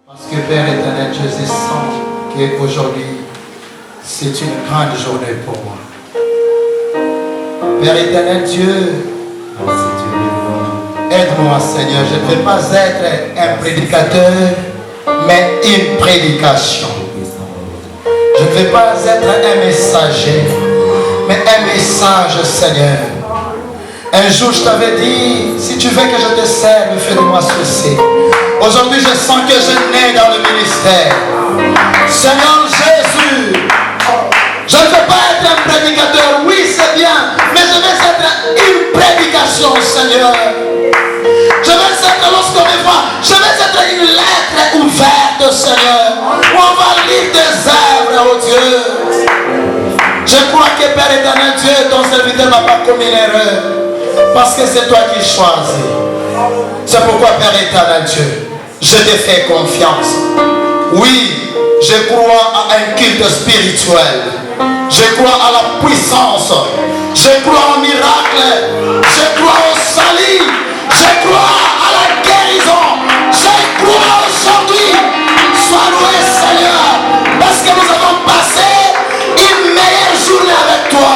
Parce que Père éternel, je sens qu'aujourd'hui, c'est une grande journée pour moi. Père éternel Dieu, aide-moi Seigneur, je ne vais pas être un prédicateur, mais une prédication. Je ne vais pas être un messager, mais un message Seigneur. Un jour je t'avais dit, si tu veux que je te serve, fais-moi ceci. Aujourd'hui je sens que je nais dans le ministère. Seigneur Jésus, je ne veux pas être un prédicateur, oui c'est bien, mais je vais être une prédication Seigneur. Je vais être, lorsqu'on me voit, je vais être une lettre ouverte Seigneur, où on va lire des œuvres, oh Dieu. Je crois que Père éternel Dieu, ton serviteur n'a pas commis l'erreur, parce que c'est toi qui choisis. C'est pourquoi Père éternel Dieu, je te fais confiance. Oui, je crois à un culte spirituel. Je crois à la puissance. Je crois au miracle. Je crois au salut. Je crois à la guérison. Je crois aujourd'hui. Sois loué Seigneur. Parce que nous avons passé une meilleure journée avec toi.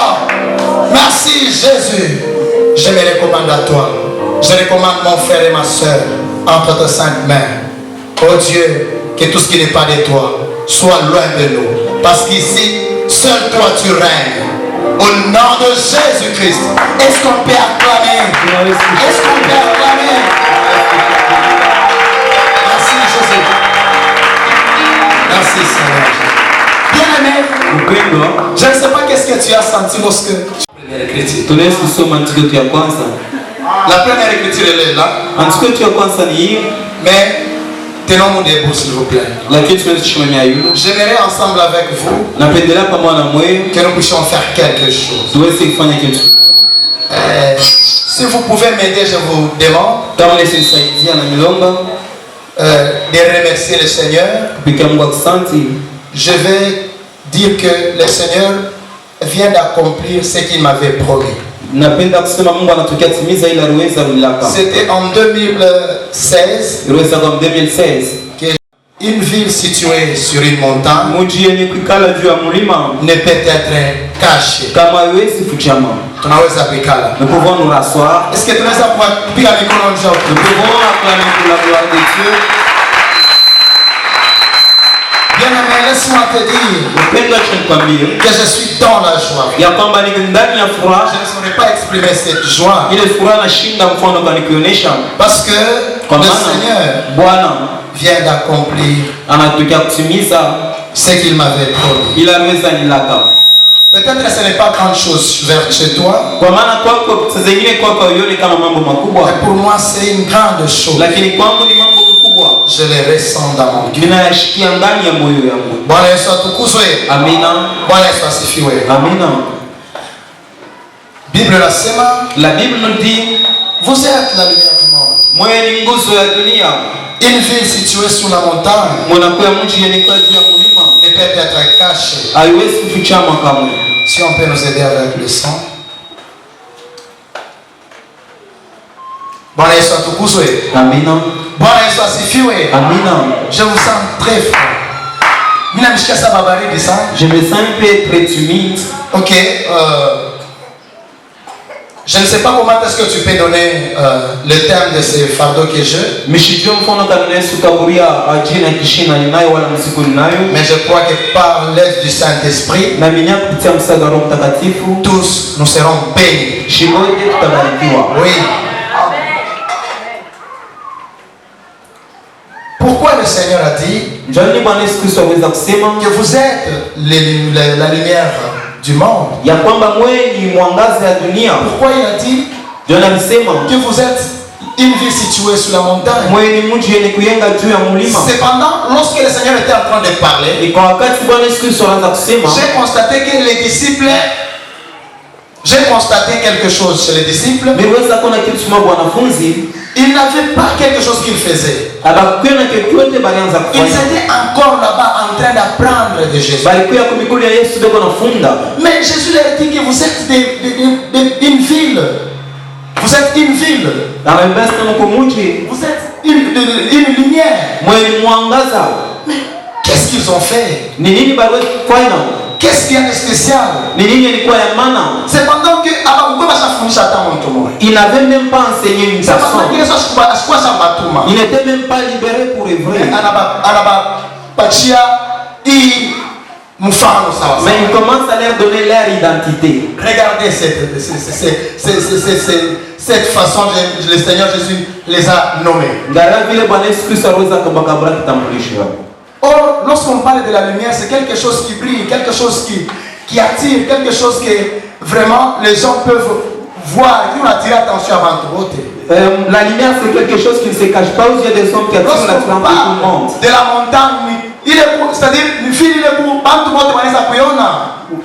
Merci Jésus. Je me recommande à toi. Je recommande mon frère et ma soeur entre tes saintes mains. Oh Dieu, que tout ce qui n'est pas de toi soit loin de nous. Parce qu'ici, seul toi tu règnes. Au nom de Jésus-Christ, est-ce qu'on peut acclamer? Est-ce qu'on peut acclamer? Merci Jésus. Merci Seigneur. Bien-aimé, je ne sais pas qu'est-ce que tu as senti lorsque la première écriture elle est là. Mais tenons-nous debout s'il vous plaît. J'aimerais ensemble avec vous que nous puissions faire quelque chose. Si vous pouvez m'aider, je vous demande de remercier le Seigneur. Je vais dire que le Seigneur vient d'accomplir ce qu'il m'avait promis. C'était en 2016 qu'une ville située sur une montagne ne peut être cachée. Nous pouvons nous rasseoir. Est-ce que nous pouvons bien-aimé, laisse-moi te dire que je suis dans la joie. Je ne saurais pas exprimer cette joie. Parce que le Seigneur vient d'accomplir ce qu'il m'avait promis. Peut-être que ce n'est pas grande chose vers chez toi. Mais pour moi c'est une grande chose. Je les ressens dans mon cœur. Bwana Yesu atukuzwe. Amina. Bwana Yesu asifiwe. Amina. La Bible nous dit, vous êtes la lumière du monde. Une ville située sur la montagne ne peut être cachée. Si on peut nous aider avec le son. Bwana Yesu atukuzwe. Amina. Bwana Yesu asifiwe. Amina. Je vous sens très fort. Je me sens un peu très humide. Ok. Je ne sais pas comment est-ce que tu peux donner le thème de ce fardeau que j'ai. Mais je crois que par l'aide du Saint-Esprit, tous nous serons bénis. Oui. Pourquoi le Seigneur a dit que vous êtes la lumière du monde? Pourquoi il a dit que vous êtes une ville située sur la montagne? Cependant, lorsque le Seigneur était en train de parler, j'ai constaté quelque chose chez les disciples. Ils n'avaient pas quelque chose qu'ils faisaient. Ils étaient encore là-bas en train d'apprendre de Jésus. Mais Jésus leur dit que vous êtes une ville. Vous êtes une ville. Vous êtes une lumière. Mais Qu'est-ce qu'ils ont fait? qu'est-ce qu'il y a de spécial? C'est pendant que Il n'avait même pas enseigné une personne. il Il n'était même pas libéré pour œuvrer. Mais il commence à leur donner leur identité. Regardez cette façon dont le Seigneur Jésus les a nommés. Or, lorsqu'on parle de la lumière, c'est quelque chose qui brille, quelque chose qui attire, quelque chose que vraiment les gens peuvent voir, qui ont attiré l'attention avant tout. La lumière, c'est quelque chose qui ne se cache pas aux yeux des hommes, qui attire l'attention de tout le monde. De la montagne, c'est-à-dire,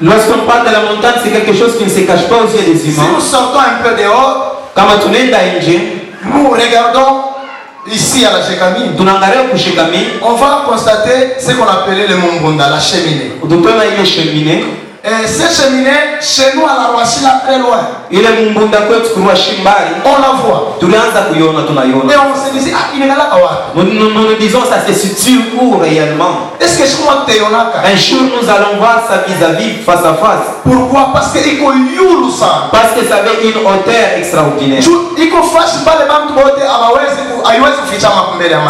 lorsqu'on parle de la montagne, c'est quelque chose qui ne se cache pas aux yeux des si humains. nous sortons un peu dehors, nous regardons ici à la Shekami, on va constater ce qu'on appelait le Mumbunda, la cheminée. Et cette cheminée, chez nous à la Roissy, là, très loin, on la voit. Et on se dit, ah, il est là. Nous nous disons, ça se situe où réellement? Est-ce que je crois que Un jour, nous allons voir ça vis-à-vis, face à face. pourquoi? Parce que il faut ça. Parce que ça avait une hauteur extraordinaire. Il faut faire pas les bandes de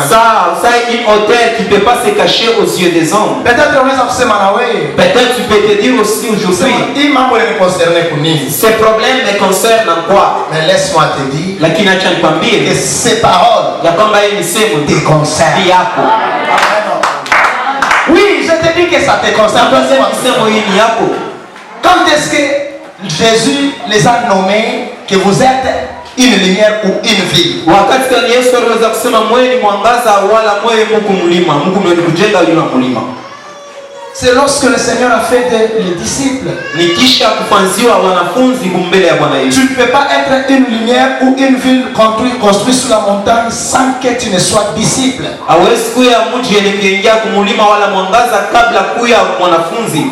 Ça est une hauteur qui ne peut pas se cacher aux yeux des hommes. peut-être on est Peut-être tu peux te dire aussi aujourd'hui, ces problèmes me concernent en quoi? mais laisse-moi te dire Lakini acha que nikwambie ces paroles ya kwamba hii misemo te concernent. yako. Oui, je te dis que ça te concerne. Misemo hii ni yako. Quand est-ce que Jésus les a nommés que vous êtes une lumière ou une ville? Wakati gani Yesu aliweza kusema mwe ni mwangaza wala mwe Mungu mlima, Mungu mwenye kujenga yule mlima? C'est lorsque le Seigneur a fait les disciples. Ni kisha kufanziwa wanafunzi kumbele ya Bwana Yesu. Tu ne peux pas être une lumière ou une ville construite sur la montagne sans que tu ne sois disciple. Hawezi kuya mji yenye kuingia kumulima wala mwangaza kabla kuya mwanafunzi.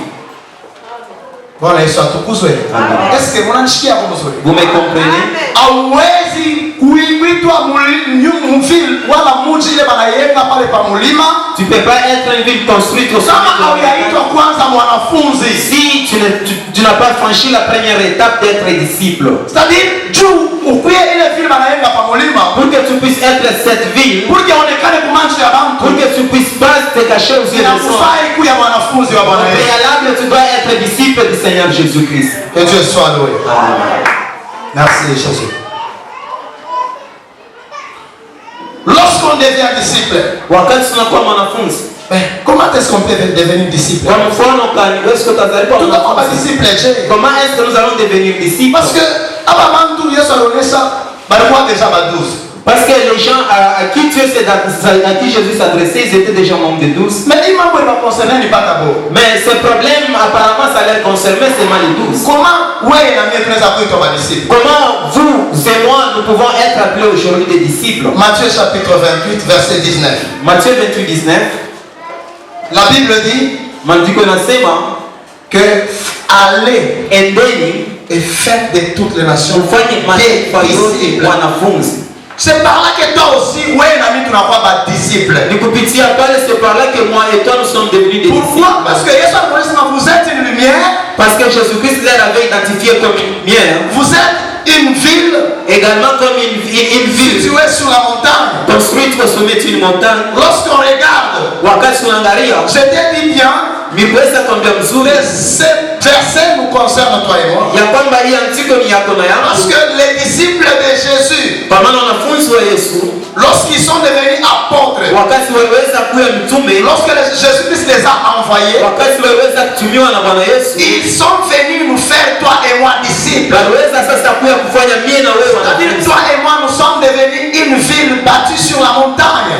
Bwana Yesu atukuzwe. Est-ce que mnanishikia hapo mzuri? Vous me comprenez? Hauwezi kuitwa mville wala mji ile banayenga pale pa mulima. Tu peux pas être une ville construite au sommet. Kama haujaitwa kwanza mwanafunzi. Si tu n'as pas franchi la première étape d'être disciple. C'est-à-dire juu ukuye ile ville banayenga pa mulima. Pour que tu puisses être cette ville. Pour que onekane kumanchi ya bantu. Pour que tu puisses pas te cacher aux yeux des hommes. Inakufai kuya mwanafunzi wa Bwana Yesu. Préalable, tu dois être disciple du Seigneur Jésus-Christ. Que Dieu soit loué. Amen. Merci Jésus. Lorsqu'on devient disciple, wakati tunakuwa mwanafunzi, comment est-ce qu'on peut devenir disciple? kwa mfano gani est-ce que tazaliwa mwanafunzi? Disciple je. Comment est-ce que nous allons devenir disciples? Parce que aba bantu Yesu alionyesha balikuwa déjà ba 12. Parce que les gens à qui Dieu à qui Jésus s'adressait, ils étaient déjà membres de 12. Mais il m'a pas concerné ni pas d'abord. Mais ce problème apparemment ça les concernait seulement les 12. Comment ouais la mienne très appris ton disciple? Comment vous et moi nous pouvons être appelés aujourd'hui des disciples? Matthieu chapitre 28 verset 19. Matthieu 28 19. La Bible dit que allez et faites de toutes les nations des disciples. C'est par là que toi aussi, ouais, l'ami, tu n'as pas de disciple. C'est par là que moi et toi nous sommes devenus des disciples. Pourquoi? Parce que Jésus vous êtes une lumière. Parce que Jésus-Christ l'avait identifié comme une lumière. Vous êtes une ville. Également comme une ville située sur la montagne. Construite au sommet d'une montagne. Lorsqu'on regarde, je t'ai dit bien. Ce verset nous concerne toi et moi. Parce que les disciples de Jésus, lorsqu'ils sont devenus apôtres, lorsque Jésus-Christ les a envoyés, ils sont venus nous faire toi et moi disciples. C'est-à-dire toi et moi nous sommes devenus une ville bâtie sur la montagne.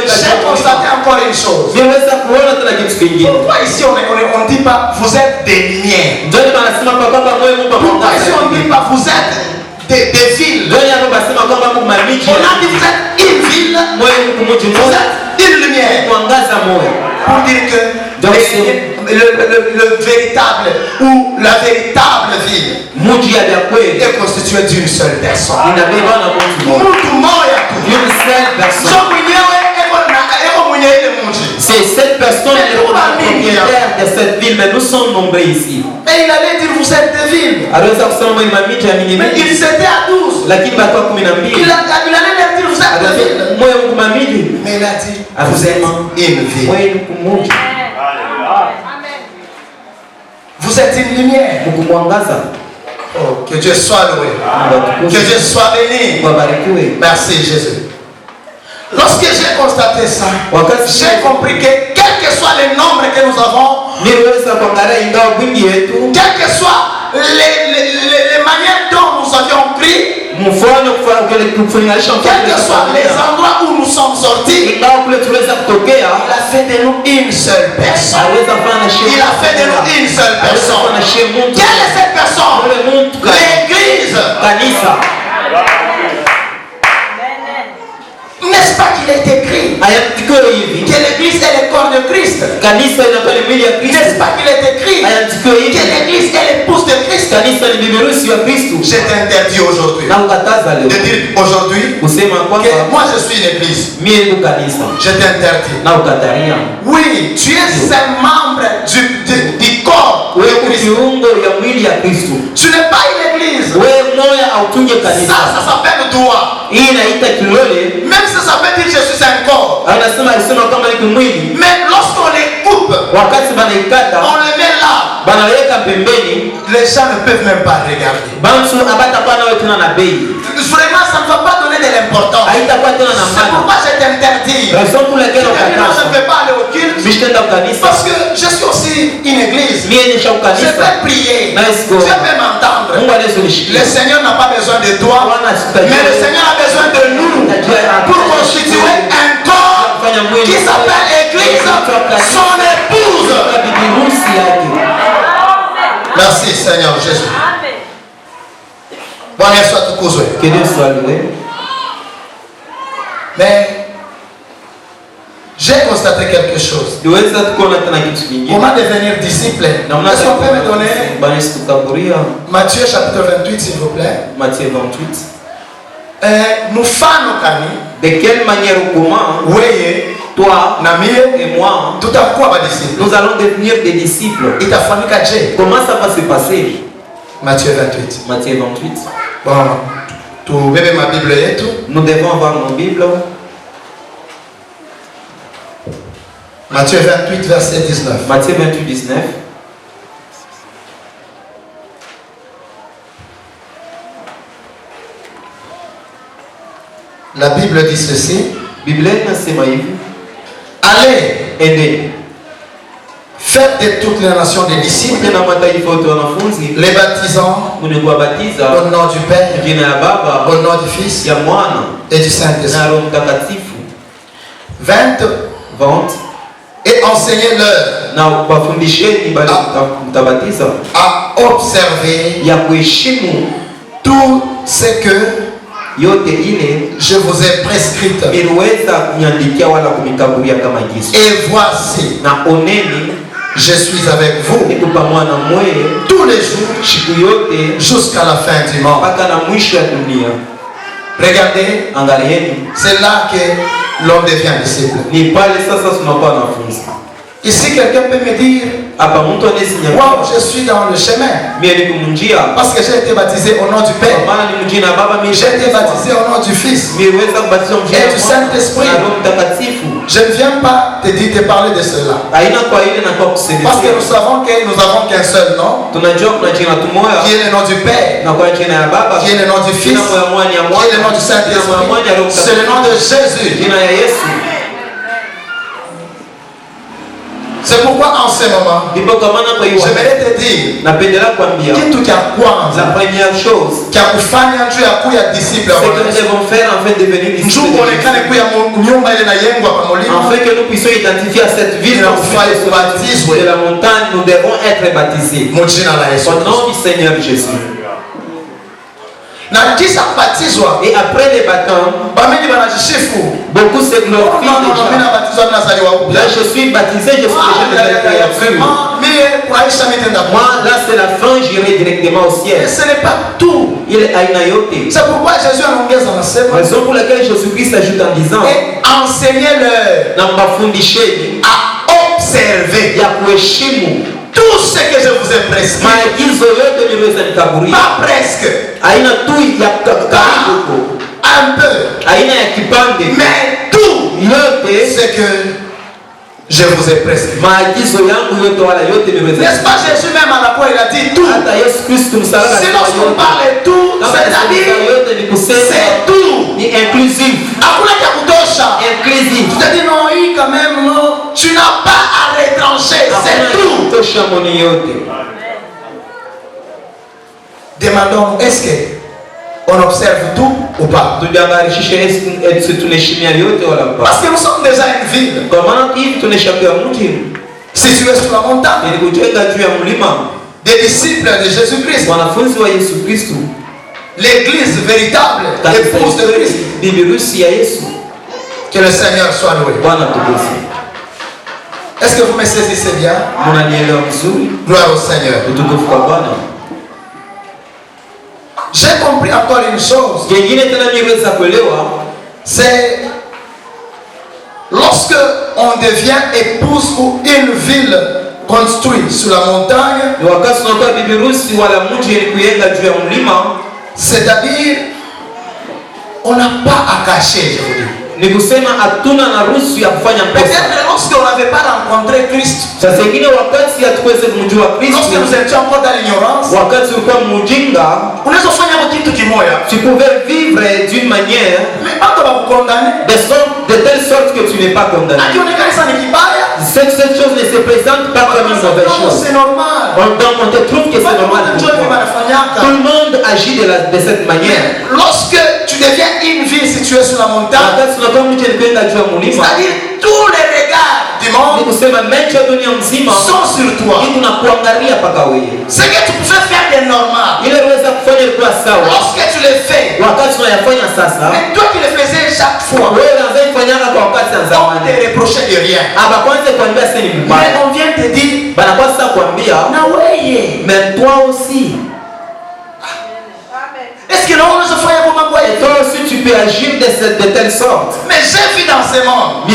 J'ai constaté encore une chose. Pourquoi ici on ne dit pas vous êtes des lumières? Pourquoi ici on ne dit pas vous êtes des villes? On a dit vous êtes une ville, vous êtes une lumière. pour dire que le véritable ou la véritable vie est constituée d'une seule personne. C'est cette personne qui est propriétaire de cette ville, mais nous sommes nombreux ici. Et il allait dire vous êtes des villes. Mais il s'était à 12. Il allait leur dire vous êtes des villes. Mais il a dit vous êtes une ville. Vous êtes une lumière. Oh, que Dieu soit loué. Que Dieu soit béni. Merci Jésus. Lorsque j'ai constaté ça, j'ai compris que quel que soit le nombre que nous avons, quelles que soient les manières dont nous avions pris, quels que soient les endroits où nous sommes sortis, il a fait de nous une seule personne. Il a fait de nous une seule personne. Quelle est cette personne? L'église. N'est-ce pas qu'il est écrit que l'église est le corps de Christ? N'est-ce pas qu'il est écrit que l'église est l'épouse de Christ? Je t'interdis aujourd'hui de dire aujourd'hui que moi je suis une église. Je t'interdis. Oui, tu es un membre du corps de Christ. Tu n'es pas une église. Ça s'appelle droit. Même si ça veut dire que je suis un corps. Mais lorsqu'on les coupe, on les met là, les gens ne peuvent même pas regarder. Vraiment, ça ne va pas donner de l'importance. C'est pourquoi je t'interdis. Je ne peux pas aller au culte parce que je suis aussi une église. Je peux prier. Je peux m'entendre. Le Seigneur n'a pas besoin de toi, mais le Seigneur a besoin de nous pour constituer un corps qui s'appelle Église, son épouse. Merci Seigneur Jésus. Bon, soit tout causé. Que Dieu soit loué. Mais j'ai constaté quelque chose. Comment devenir disciple? Est-ce qu'on peut me donner Matthieu chapitre 28 s'il vous plaît? Matthieu 28. Nous faisons de quelle manière ou comment toi et moi tout à quoi nous allons devenir des disciples? Comment ça va se passer? Matthieu 28. Matthieu 28. Bon, tu bébé ma Bible et tout. Nous devons avoir nos Bibles. Matthieu 28 verset 19. Matthieu 28 19. La Bible dit ceci. Allez, aidez. Faites de toutes les nations des disciples, les baptisant au nom du Père, au nom du Fils et du Saint-Esprit. 20. Et enseignez-leur à observer tout ce que je vous ai prescrit. Et voici, je suis avec vous tous les jours jusqu'à la fin du monde. Regardez, c'est là que l'homme devient disciple. Ici, quelqu'un peut me dire wow, je suis dans le chemin. Parce que j'ai été baptisé au nom du Père. J'ai été baptisé au nom du Fils et du Saint-Esprit. Je ne viens pas te parler de cela. Parce que nous savons que nous n'avons qu'un seul nom, qui est le nom du Père, qui est le nom du Fils, qui est le nom du Saint-Esprit. C'est le nom de Jésus. C'est pourquoi en ce moment, j'aimerais te dire kitu cha kwanza, la première chose cha kufanya juu ya kuya disciple, ce que nous devons faire en fait devenir disciples, afin que nous puissions identifier à cette ville de la montagne, nous devons être baptisés au nom du Seigneur Jésus. Et après les baptêmes, beaucoup se glorifient déjà. Là, je suis baptisé, je suis déjà créature. Moi, là, c'est la fin, j'irai directement au ciel. Et ce n'est pas tout. Il est aïnayoté. C'est pourquoi Jésus a engagé en enseignement. Raison pour laquelle Jésus-Christ ajoute en disant et enseignez-leur à observer tout ce que je vous ai prescrit. Pas presque. Un peu. Mais tout ce que je vous ai prescrit. N'est-ce pas Jésus même à la fois il a dit tout. Si lorsqu'on parle de tout, c'est-à-dire c'est tout. Inclusif. Inclusif. Tu te dis non, quand même, non. Tu n'as pas à retrancher, c'est tout. Demandons, est-ce qu'on observe tout ou pas? Parce que nous sommes déjà une ville située sur la montagne. Des disciples de Jésus-Christ. L'église véritable, l'épouse de Christ. Que le Seigneur soit loué. Est-ce que vous me saisissez bien? Gloire au Seigneur. J'ai compris encore une chose. C'est lorsque on devient épouse ou une ville construite sur la montagne, c'est-à-dire on n'a pas à cacher, je vous dis. Peut-être lorsqu'on n'avait pas rencontré Christ, lorsque nous étions encore dans l'ignorance, tu pouvais vivre d'une manière de telle sorte que tu n'es pas condamné. Cette chose ne se présente pas comme une mauvaise chose. C'est normal. Donc on te trouve que c'est normal. Tout le monde agit de cette manière. Lorsque tu deviens une ville située sur la montagne, c'est-à-dire tous les regards du monde sont sur toi. Ce que tu pouvais faire de normal, lorsque tu le fais, mais toi qui le faisais chaque fois, on te reprochait de rien. Mais on vient te dire, mais toi aussi. Est-ce que non, et toi aussi tu peux agir de telle sorte. Mais j'ai vu dans ce monde des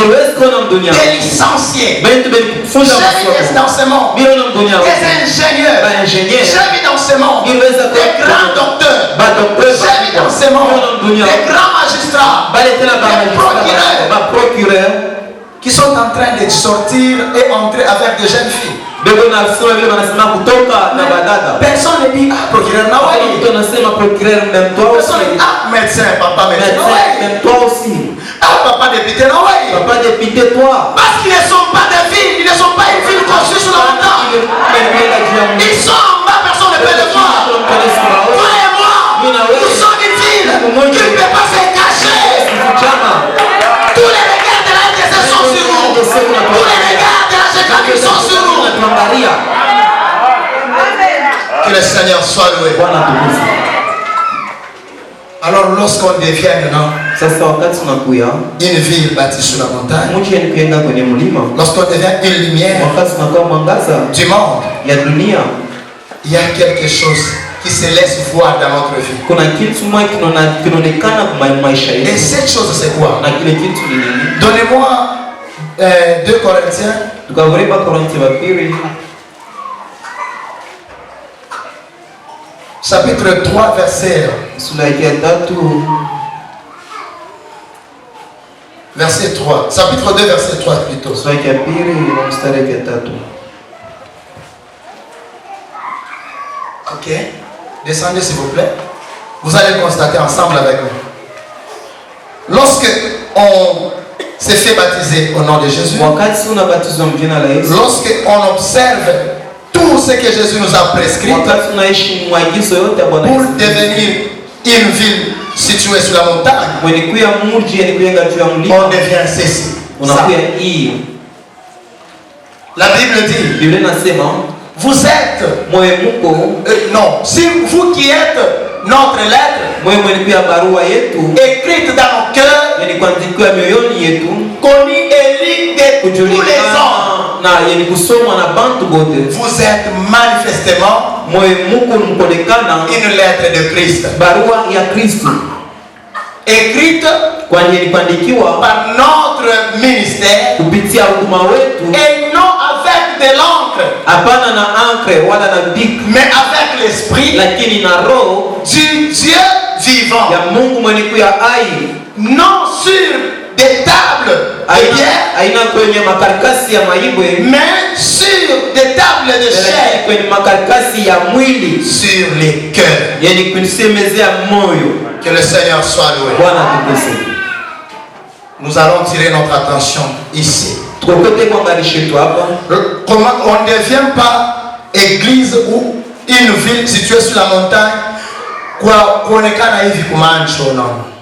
licenciés. J'ai vu dans ce monde des ingénieurs. J'ai vu dans ce monde des grands docteurs. J'ai vu dans ce monde des grands magistrats, des procureurs qui sont en train de sortir et entrer avec des jeunes filles. Personne ne dit procureur Nawai. Personne ne dit médecin, papa médecin. Même toi aussi. Papa député Nawai. Papa député toi. Parce qu'ils ne sont pas des villes, ils ne sont pas une ville construite sur la montagne. Ils sont en bas, personne ne peut le voir. Toi et moi, nous sommes une ville qui ne peut pas se cacher. Tous les regards de la RDC sont sur nous. Tous les regards de la GKB sont sur nous. Que le Seigneur soit loué. Alors lorsqu'on devient maintenant une ville bâtie sur la montagne, lorsqu'on devient une lumière du monde, il y a quelque chose qui se laisse voir dans notre vie. Et cette chose c'est quoi? Donnez-moi 2 Corinthiens. Chapitre 3, verset 3. Chapitre 2, verset 3 plutôt. Ok. Descendez s'il vous plaît. Vous allez constater ensemble avec nous. Lorsque on s'est fait baptiser au nom de Jésus, lorsque on observe tout ce que Jésus nous a prescrit pour devenir une ville située sur la montagne, on devient ceci. La Bible dit, vous êtes non, si vous qui êtes notre lettre écrite dans nos cœurs, connue et lue tous les hommes. Vous êtes manifestement une lettre de Christ. Écrite par notre ministère et non avec de l'encre, mais avec l'esprit du Dieu vivant, non sur des tables de pierre, mais sur des tables de chair, sur les cœurs. Que le Seigneur soit loué. Nous allons tirer notre attention ici. On ne devient pas église ou une ville située sur la montagne.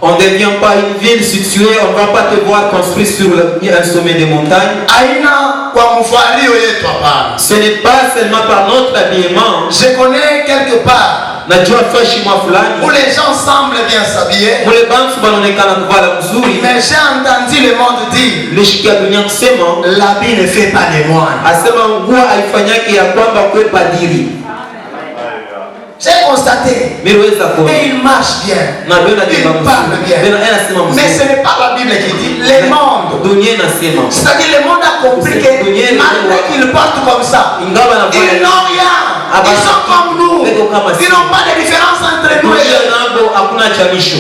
On ne devient pas une ville située, on ne va pas te voir construit sur un sommet de montagne. Ce n'est pas seulement par notre habillement. Je connais quelque part où les gens semblent bien s'habiller, mais j'ai entendu le monde dire l'habit ne fait pas les moines. J'ai constaté, et il marche bien, il parle bien, mais ce n'est pas la Bible qui dit, le monde. C'est-à-dire le monde a compris que malgré qu'ils partent comme ça, ils n'ont rien. Ils sont comme nous. Ils n'ont pas de différence entre nous et eux.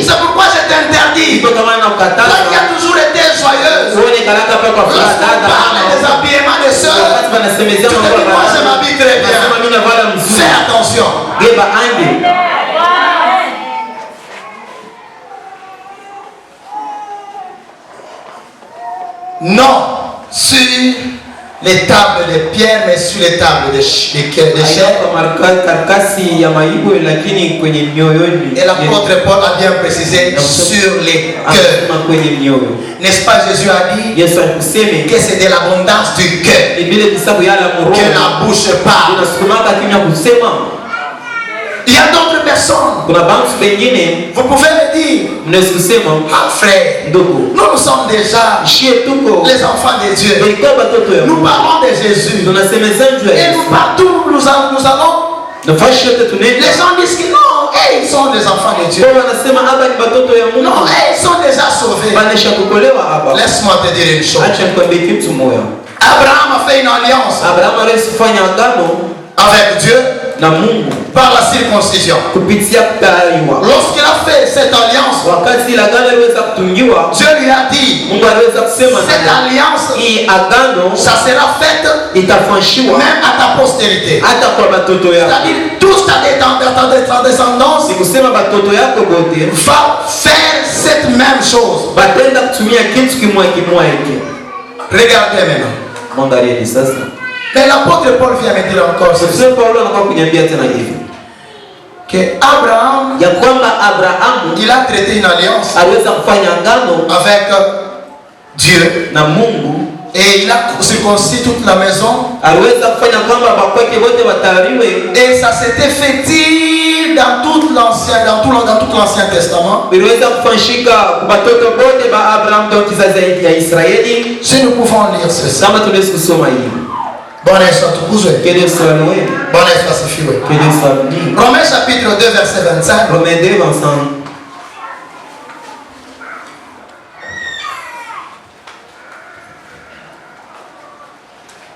C'est pourquoi je t'interdis. Toi qui as toujours été joyeuse, lorsqu'on parle des habillements des sœurs, tu te dis moi je m'habille très bien. Fais attention. Non, sur les tables de pierre, mais sur les tables de chair. Et l'apôtre Paul a bien précisé sur les cœurs. N'est-ce pas, Jésus a dit que c'est de l'abondance du cœur que la bouche parle. Il y a d'autres personnes. Vous pouvez le dire. Frère, nous sommes déjà les enfants de Dieu. Nous parlons de Jésus. Et nous partout, nous allons. Les gens disent que non, ils sont des enfants de Dieu. Non, ils sont déjà sauvés. Laisse-moi te dire une chose. Abraham a fait une alliance avec Dieu par la circoncision. Lorsqu'il a fait cette alliance, Dieu lui a dit, cette alliance, ça sera faite même à ta postérité. C'est-à-dire toute ta descendance va faire cette même chose. Regardez maintenant. Mais l'apôtre Paul vient me dire encore que Abraham, il a traité une alliance avec Dieu et il a circoncis toute la maison, et ça s'était fait dans tout l'Ancien Testament. Si nous pouvons lire ceci. Romains chapitre 2 verset 25.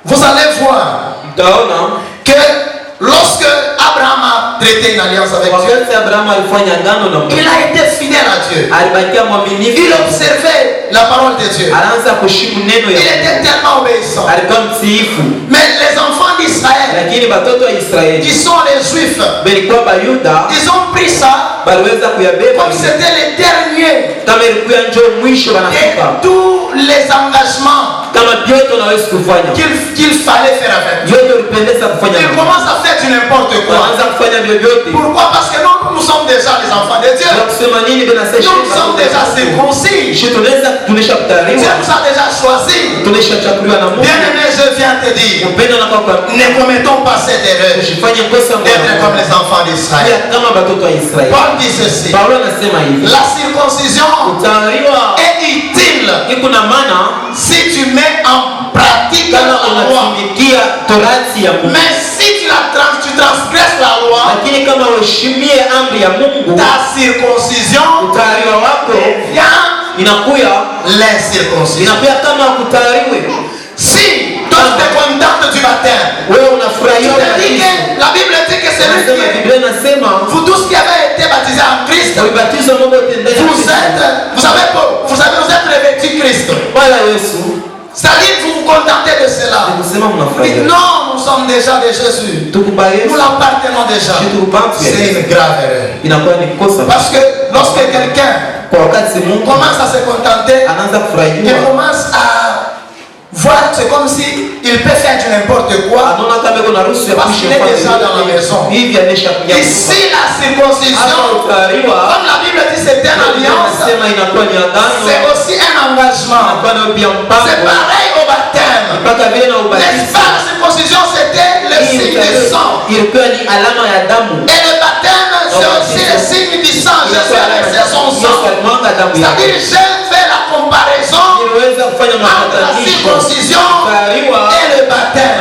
Vous allez voir que lorsque Abraham a traité une alliance avec Dieu, il a été fidèle à Dieu. Il observait la parole de Dieu. Il était tellement obéissant. Mais les enfants d'Israël, qui sont les Juifs, ils ont pris ça comme c'était les derniers de tous les engagements qu'il fallait faire avec Dieu. Ils commencent à faire du n'importe quoi. Pourquoi? Parce que nous sommes déjà les enfants de Dieu. Nous sommes déjà circoncis. Dieu nous a déjà choisis. Bien-aimé, je viens te dire, ne commettons pas cette erreur d'être comme les enfants d'Israël. Paul dit ceci: la circoncision est utile si tu mets en pratique Mais si tu transgresses la loi, ta circoncision devient l'incirconcision. Si toi tu te contentes du baptême, tu te dis que la Bible dit que c'est lui qui est. Vous tous qui avez été baptisés en Christ, vous êtes revêtus Christ. C'est-à-dire que vous vous contentez de cela. Vous dites non, nous sommes déjà de Jésus. Nous l'appartenons déjà. C'est une grave erreur. Parce que lorsque quelqu'un commence à se contenter, il commence à voir, c'est comme si il peut faire du n'importe quoi parce qu'il est déjà dans la maison. Ici, la circoncision, comme la Bible dit, c'est une alliance, c'est aussi un engagement. C'est pareil au baptême. N'est-ce pas, la circoncision, c'était le signe du sang. Et le baptême, c'est aussi le signe du sang. Jésus a versé son sang. C'est-à-dire, j'ai fait la comparaison entre la circoncision et le baptême.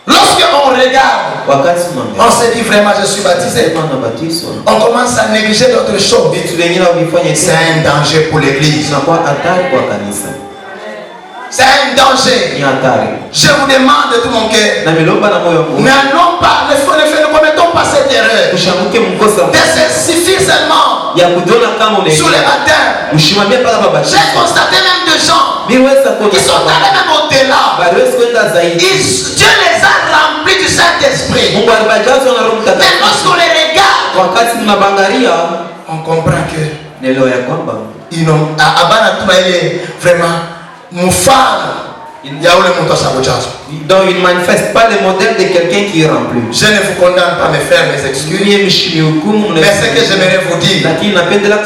Lorsqu'on regarde, on se dit vraiment je suis baptisé. On commence à négliger d'autres choses. C'est un danger pour l'église. C'est un danger. Je vous demande de tout mon cœur. N'allons pas, ne commettons pas cette erreur. De se suffire seulement sur les baptêmes. J'ai constaté même des gens qui sont allés même au-delà. Dieu les a remplis du Saint-Esprit. Mais lorsqu'on les regarde, on comprend que ils n'ont vraiment donc il ne manifeste pas le modèle de quelqu'un qui est rempli. Je ne vous condamne pas à me faire mes excuses. Mais ce que j'aimerais vous dire,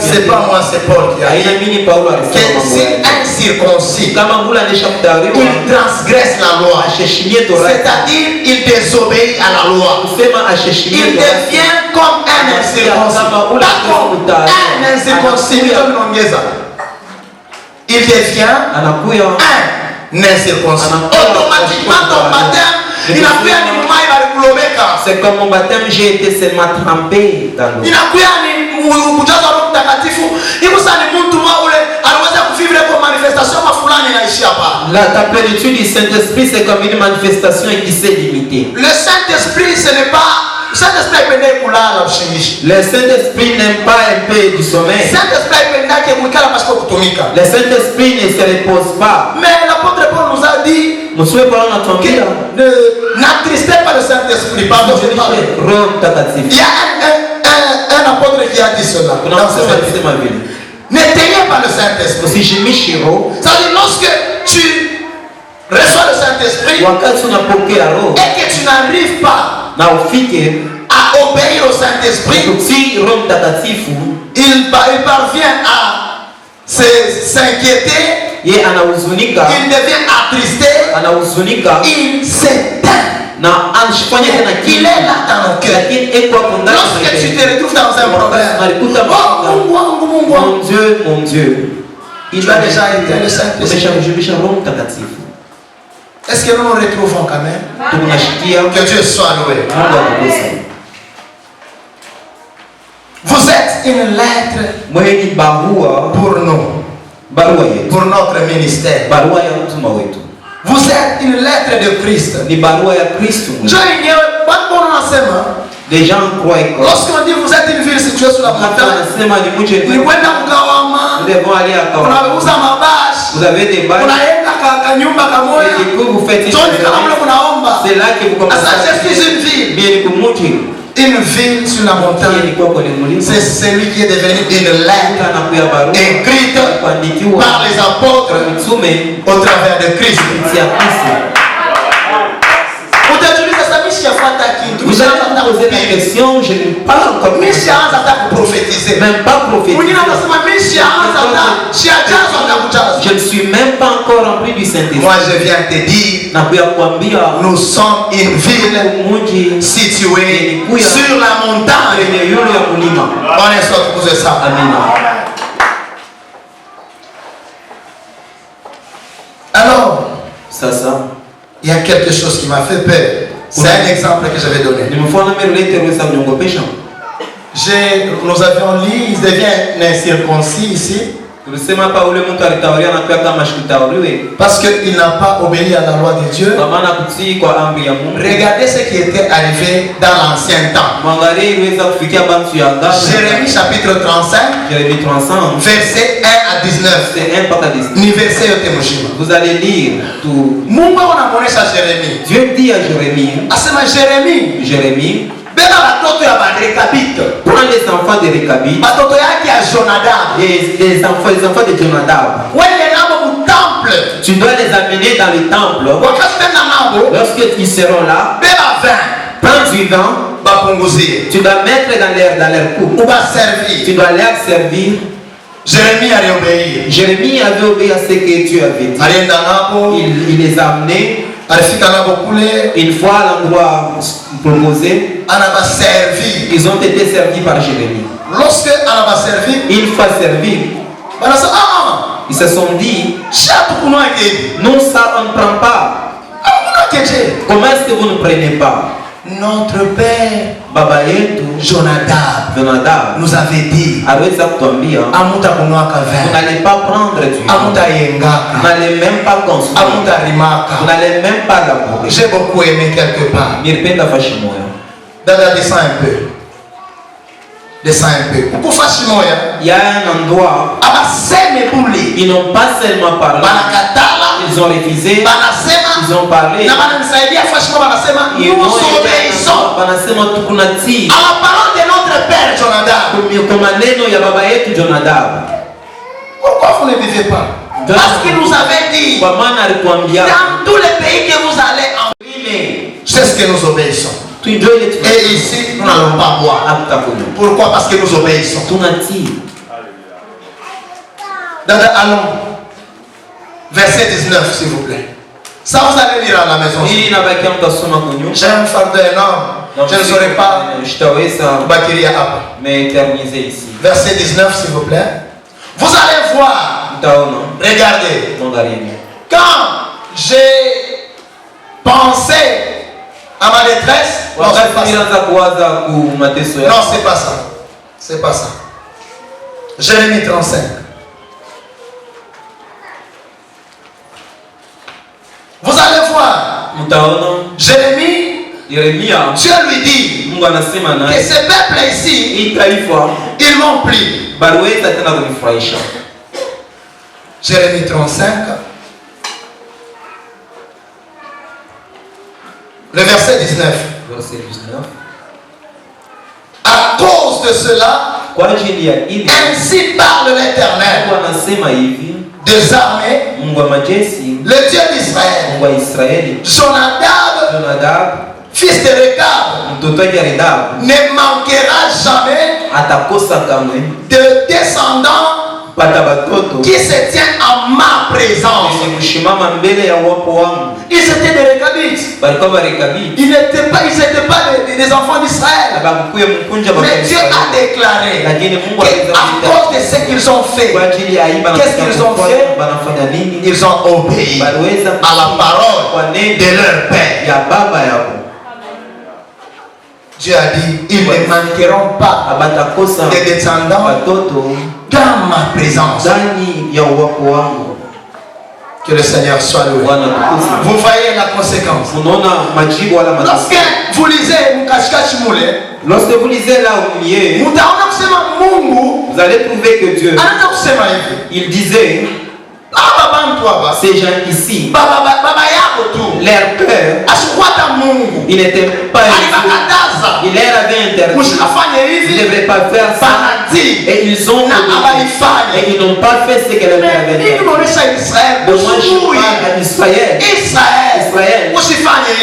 c'est pas moi, c'est Paul qui a dit que si un circoncis, il transgresse la loi, c'est-à-dire il désobéit à la loi, il devient comme un incirconcis. Un incirconcis, il devient un incirconcis. Automatiquement ton baptême, il n'a plus un moment, il va le couler. C'est comme mon baptême, j'ai été seulement trempé dans l'eau. Il n'a plus un ta plénitude du Saint-Esprit, c'est comme une manifestation qui s'est limitée. Le Saint-Esprit, ce n'est pas. Le Saint-Esprit n'aime pas un peu du sommeil. Le Saint-Esprit ne se repose pas. Mais l'apôtre Paul nous a dit n'attristez pas le Saint-Esprit. Pardon, je dis pas. Il y a un apôtre qui a dit cela. N'éteignez pas le Saint-Esprit. C'est-à-dire lorsque tu reçois le Saint-Esprit et que tu n'arrives pas à obéir au Saint-Esprit, il parvient à s'inquiéter, il devient attristé, il s'éteint. Il est là dans le cœur. Lorsque tu te retrouves dans un problème, mon Dieu, tu as déjà été le Saint-Esprit. Est-ce que nous nous retrouvons quand même? Que Dieu soit loué. Vous êtes une lettre pour nous, pour notre ministère. Vous êtes une lettre de Christ. Les gens croient que lorsqu'on dit vous êtes une ville située sur la montagne, vous devons aller à Kawa. Vous avez des bâches. Et du coup vous faites une c'est là que vous commencez une ville sur la montagne. C'est celui qui est devenu une lettre écrite par les apôtres au travers de Christ. Vous allez me poser la question, je ne parle encore même pas prophétiser. Je ne suis même pas encore rempli du Saint-Esprit. Moi je viens te dire, nous sommes une ville située sur la montagne. On est sorti pour ça. Amen. Alors, ça. Il y a quelque chose qui m'a fait peur. C'est un exemple que je vais donner. Nous avions lu, il devient incirconcis ici. Parce qu'il n'a pas obéi à la loi de Dieu. Regardez ce qui était arrivé dans l'ancien temps. Jérémie chapitre 35, verset 1 à 19. Vous allez lire tout. Dieu dit à Jérémie, Jérémie, prends les enfants de Réchabit, les enfants de Jonadab. Tu dois les amener dans le temple. Lorsqu'ils seront là, prends du vin. Tu dois mettre dans leur coupe. Tu dois leur servir. Jérémie avait obéi à ce que Dieu avait dit. Il les a amenés. Une fois à l'endroit proposé, ils ont été servis par Jérémie. Une fois servis, ils se sont dit, non, ça on ne prend pas. Comment est-ce que vous ne prenez pas? Notre père Baba yetu Jonadab nous avait dit, vous n'allez pas prendre du vin. Vous n'allez même pas consommer. Vous n'allez même pas labourer. J'ai beaucoup aimé quelque part. Descends un peu. Descends un peu. Il y a un endroit. Ils n'ont pas seulement parlé. Ils ont refusé. Ils ont parlé. Ils ont obéissons à la parole de notre père Jonadab. Pourquoi vous ne vivez pas? Parce qu'il nous avait dit, dans tous les pays que vous allez en c'est ce que nous obéissons. Et ici, nous n'allons pas boire. Pourquoi? Parce que nous obéissons. Allons. Verset 19, s'il vous plaît. Ça, vous allez lire à la maison. J'ai un fardeau énorme. Je ne saurais pas bâtir après. Mais éterniser ici. Verset 19, s'il vous plaît. Vous allez voir. Regardez. Quand j'ai pensé à ma détresse. Non, c'est pas ça. C'est pas ça. Jérémie 35. Vous allez voir. Jérémie, Dieu lui dit que ce peuple ici, ils m'ont pris. Jérémie 35. Le verset 19. À cause de cela, ainsi parle l'Éternel des armées, le Dieu d'Israël, Jonadab, fils de Réchab, ne manquera jamais de descendants qui se tient en ma présence. Ils étaient des Réchabites. Ils n'étaient pas des enfants d'Israël. Mais Dieu a déclaré qu'à cause de ce qu'ils ont fait, qu'est-ce qu'ils ont fait? Ils ont obéi à la parole de leur père. Dieu a dit, ils ne manqueront pas de descendants dans ma présence. Que le Seigneur soit loué. Vous voyez la conséquence. Lorsque vous lisez là au milieu, vous allez trouver que Dieu, il disait, ces gens ici, leur cœur, il n'était pas il leur avait interdit. Ils ne devraient pas faire ça. Et ils ont et ils n'ont pas fait ce que leur père avait dit. Donc moi je parle à Israël. Israël,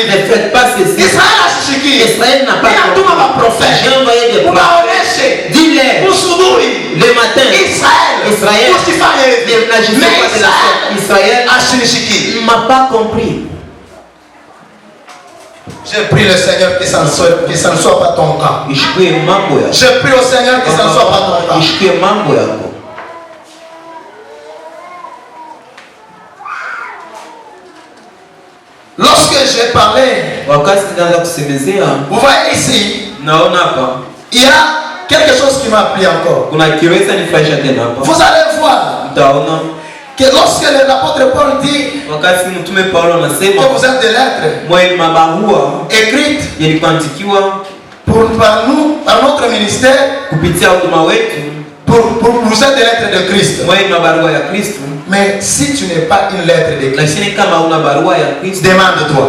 ne faites pas ceci. Israël n'a pas compris. J'ai envoyé des prophètes. Dis-leur le matin. Israël n'agissait pas de la sorte. Israël ne m'a pas compris. Je prie le Seigneur que ça ne soit pas ton cas. Je prie au Seigneur que ça ne soit pas ton cas. Lorsque j'ai parlé, vous voyez ici, il y a quelque chose qui m'a plu encore. Vous allez voir que lorsque l'apôtre Paul dit que vous êtes des lettres écrites par nous, par notre ministère, vous êtes des lettres de Christ. Mais si tu n'es pas une lettre de Christ, demande-toi,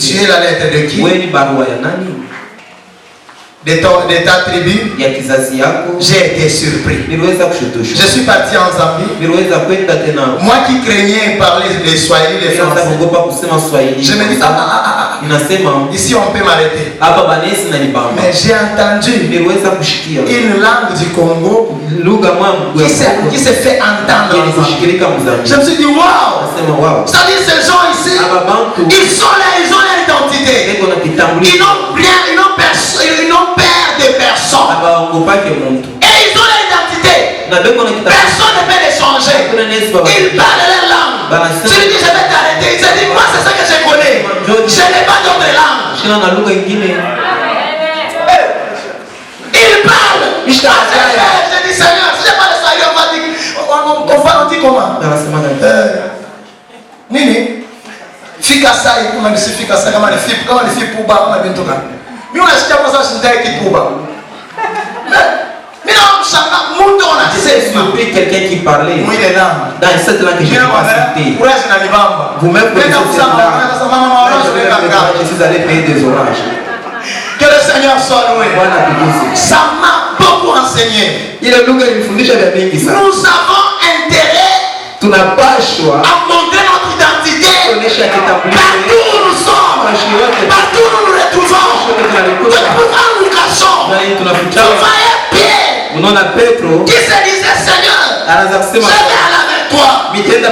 tu es la lettre de qui? De ta tribu, j'ai été surpris. Je suis parti en Zambie. Moi qui craignais parler les Swahili, les Français, je me dis, ici on peut m'arrêter. Mais j'ai entendu une langue du Congo qui se fait entendre. Je me suis dit, waouh! C'est-à-dire ces gens ici, ils ont leur identité. Ils n'ont peur de personne. Et ils ont l'identité. Personne ne peut les changer. Ils parlent leur langue. Tu lui dis je vais t'arrêter. Il se dit moi c'est ça que je connais. Je n'ai pas d'autre langue. Il parle. Je dis Seigneur, si je n'ai pas de Swahili, on va dire comment? Nini? Fika sai, comment on dit fika sai, comment on dit pouba, comment on dit tout ça. Mais on a acheté pour ça, je suis qui pouba. Mais non, on a surpris quelqu'un qui parlait dans cette langue que je n'ai pas citée. Vous-même connaissez cette langue. Je suis allé payer des orages. Que le Seigneur soit loué. Ça m'a beaucoup enseigné. Nous avons intérêt à montrer notre identité partout où nous sommes, partout où nous nous retrouvons, pourquoi nous cachons. Vous voyez Pierre qui se disait Seigneur, je vais aller avec toi. Peut-être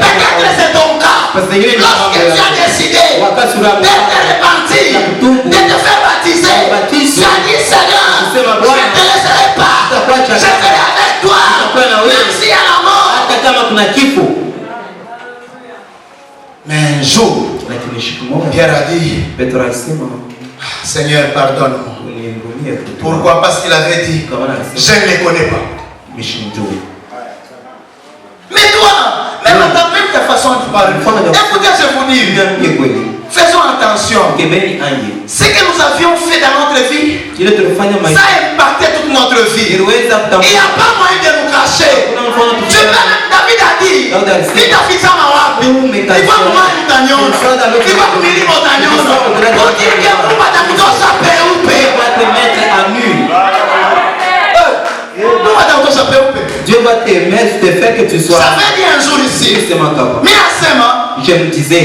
c'est ton cas. Lorsque tu as décidé d'être repenti, de te faire baptiser, tu as dit Seigneur, je ne te laisserai pas, je serai avec toi, même s'il y a la mort. Mais un jour, Pierre a dit, Seigneur, pardonne-moi. Pourquoi? Parce qu'il avait dit, je ne les connais pas. Mais toi, même ta façon de parler, écoutez, je vous dis, faisons attention. Ce que nous avions fait dans notre vie, ça a impacté toute notre vie. Il n'y a pas moyen de nous cacher. David a dit, il Dieu va te mettre, te faire que tu sois. Ça fait bien un jour ici. Je me disais,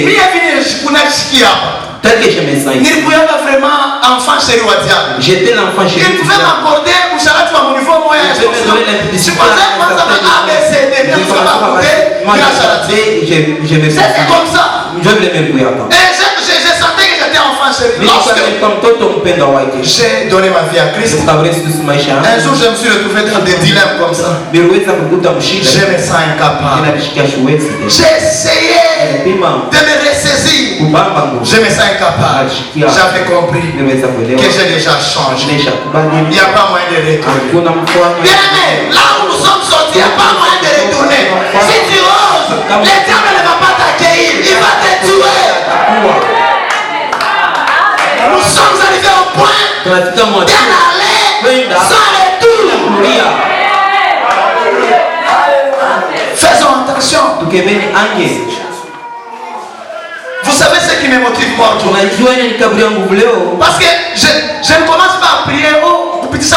tel que je me sens ici, j'étais l'enfant chéri. Il pouvait m'accorder ou ça va à mon niveau moyen. Je me donnais l'implicité. C'est comme ça. Je voulais me brouiller. Je sentais que j'étais enfant chéri. J'ai donné ma vie à Christ. Un jour je me suis retrouvé dans des dilemmes comme ça. Je me sens incapable. J'ai essayé de me ressaisir. Je me sens incapable. J'avais compris que j'ai déjà changé. Il n'y a pas moyen de retourner. Bien aimé, là où nous sommes sortis, il n'y a pas moyen de retourner. Si tu oses, l'Éternel ne va pas t'accueillir. Il va te tuer. Nous sommes arrivés au point d'en aller sans retour. Faisons attention. Vous savez ce qui me motive moi aujourd'hui? Parce que je ne commence pas à prier. Je ne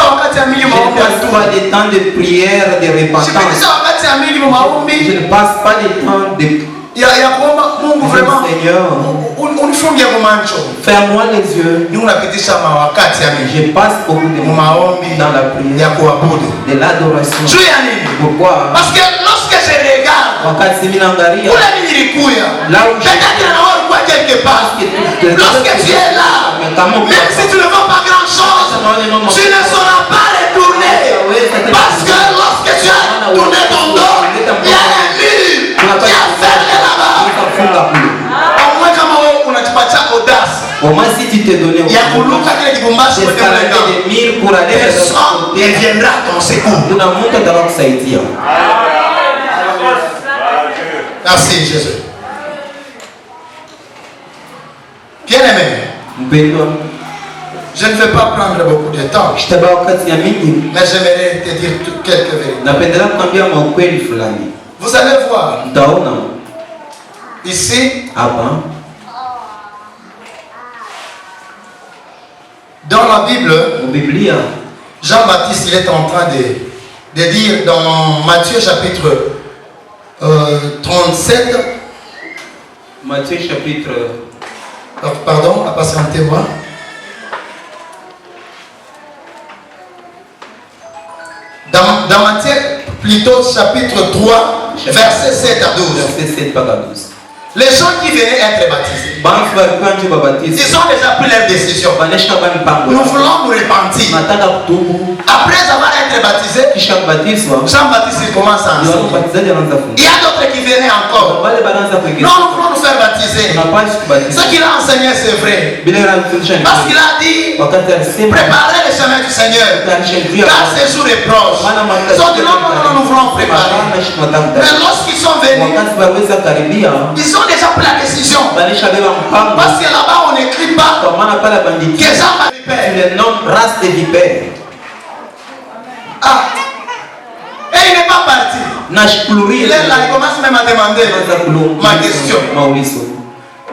passe pas des temps de prière, de repentance. Je ne passe pas des temps de Seigneur, ferme-moi les yeux. Je passe beaucoup de moments dans la prière, de l'adoration. Pourquoi? Parce que lorsque je regarde, là où quelque part, lorsque tu es là, même si tu ne vois pas grand chose, tu ne sauras pas retourner. Parce que lorsque tu as tourné ton dos, il y a un mur qui a fermé là-bas. Au moins, comme on a dit, Au moins si tu te donnais il y a des mille pour aller personne ne viendra à ton secours. Merci Jésus. Bien aimé, je ne vais pas prendre beaucoup de temps, mais j'aimerais te dire quelques vérités. Vous allez voir ici, dans la Bible, Jean-Baptiste il est en train de dire dans Matthieu chapitre 37. Matthieu chapitre. Pardon, patientez-moi. Dans Matthieu, plutôt chapitre 3, verset 7 à 12. Verset 7 à 12. Les gens qui venaient être baptisés, ils ont déjà pris leur décision. Nous voulons nous repentir. Après avoir été baptisés, Jean-Baptiste commence à enseigner. Il y a d'autres qui venaient encore. Non, nous voulons nous faire baptiser. Ce qu'il a enseigné, c'est vrai. Parce qu'il a dit, préparez le chemin du Seigneur, car ce jour est proche. Ils ont dit, non, nous voulons préparer. Mais lorsqu'ils sont venus, ils ont déjà pris la décision. Parce que là-bas, on n'écrit pas que Jean-Baptiste le nom race de vipères. Ah, et il n'est pas parti. Il est là, il commence même à demander ma question.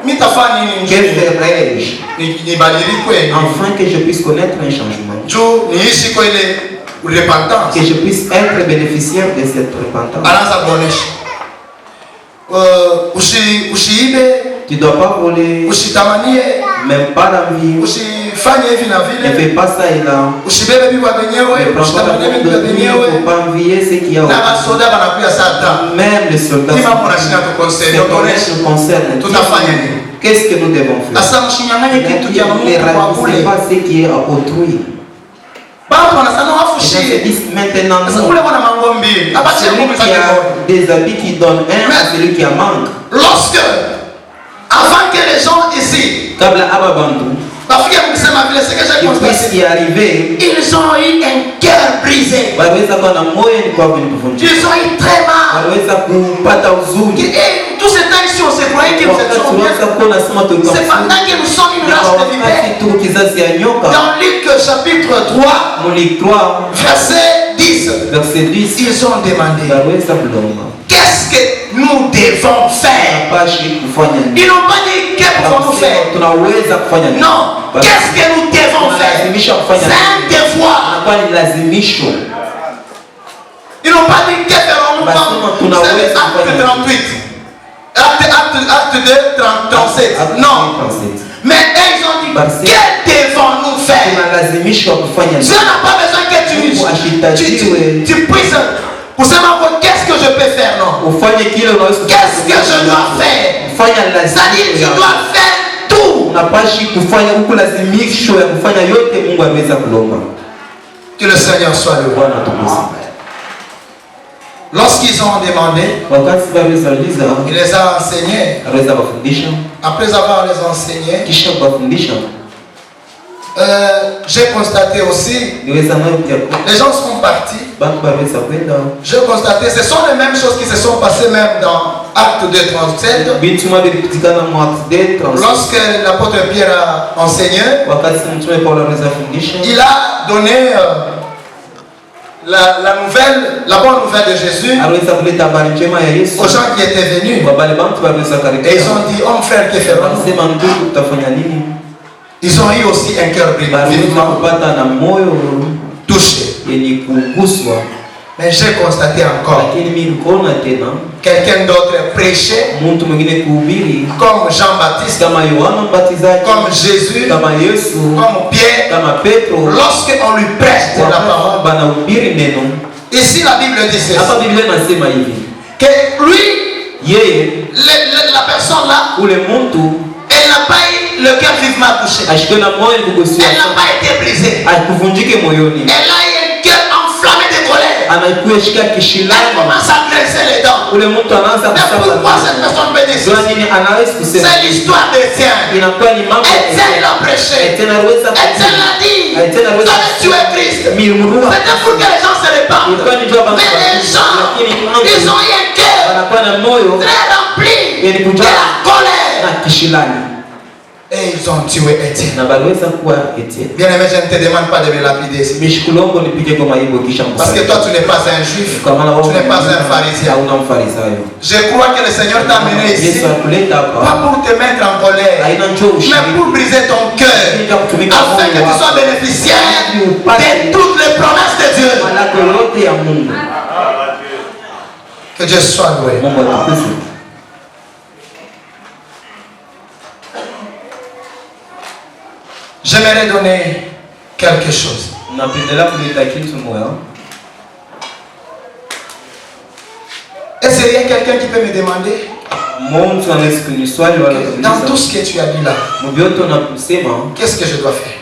Que ferais-je afin que je puisse connaître un changement, que je puisse être bénéficiaire de cette repentance. Tu ne dois pas voler, même pas la vie. Ne fais pas ça et là. Ne prends pas la vie, il ne faut pas envier ce qu'il y a autour. Même les soldats se concernent. Qu'est-ce que nous devons faire? Ne ravissez pas ce qui est à autrui. Maintenant, celui qui a des habits qui donnent un à celui qui a manque. Lorsque, avant que les gens ici, y arriver, ils ont eu un cœur brisé. Ils ont eu très mal. Et tout ce temps ici, on se croyait que vous êtes bien. C'est pendant que nous sommes une race de vipères. Dans Luc chapitre 3, verset 10, ils ont demandé qu'est-ce que nous devons faire. Ils n'ont pas dit qu'est-ce que nous faire. Non, qu'est-ce que nous devons faire. C'est un devoir. Ils n'ont pas dit que ferons-nous. C'est acte 38. Acte 2, 37. Non. Mais ils ont dit que devons-nous faire. Dieu n'a pas besoin que tu puisses. Pour savoir qu'est-ce que je peux faire, non? Qu'est-ce que je dois faire? C'est-à-dire tu dois faire tout. Que le Seigneur soit loué. Lorsqu'ils ont demandé, il les a enseignés. Après avoir les enseignés, j'ai constaté aussi, les gens sont partis. J'ai constaté, ce sont les mêmes choses qui se sont passées même dans Acte 2, 37. Lorsque l'apôtre Pierre a enseigné, il a donné la bonne nouvelle de Jésus aux gens qui étaient venus. Et ils ont dit, homme frère, que ferons-nous? Ils ont eu aussi un cœur vivement touché. Mais j'ai constaté encore, quelqu'un d'autre prêchait comme Jean-Baptiste, comme Jésus, comme Pierre. Lorsqu'on lui prêche la parole, ici la Bible dit ceci, que lui, la personne là, elle n'a pas eu le cœur vivement touché. Elle n'a pas été brisée. Elle a eu un cœur enflammé de colère. Elle commence à graisser les dents. Mais pourquoi cette personne peut dire ceci? C'est l'histoire d'Étienne. Étienne l'a prêché. Étienne l'a dit. Tu es Christ. C'était pour que les gens se répandent. Mais les gens, ils ont eu un cœur très rempli de la colère. Et ils ont tué Étienne. Bien aimé, je ne te demande pas de me lapider ici. Parce que toi, tu n'es pas un juif. Tu n'es pas un pharisien. Je crois que le Seigneur t'a amené ici. Pas pour te mettre en colère, mais pour briser ton cœur. Afin que tu sois bénéficiaire de toutes les promesses de Dieu. Que Dieu soit loué. J'aimerais donner quelque chose. Est-ce qu'il y a quelqu'un qui peut me demander dans tout ce que tu as dit là, qu'est-ce que je dois faire?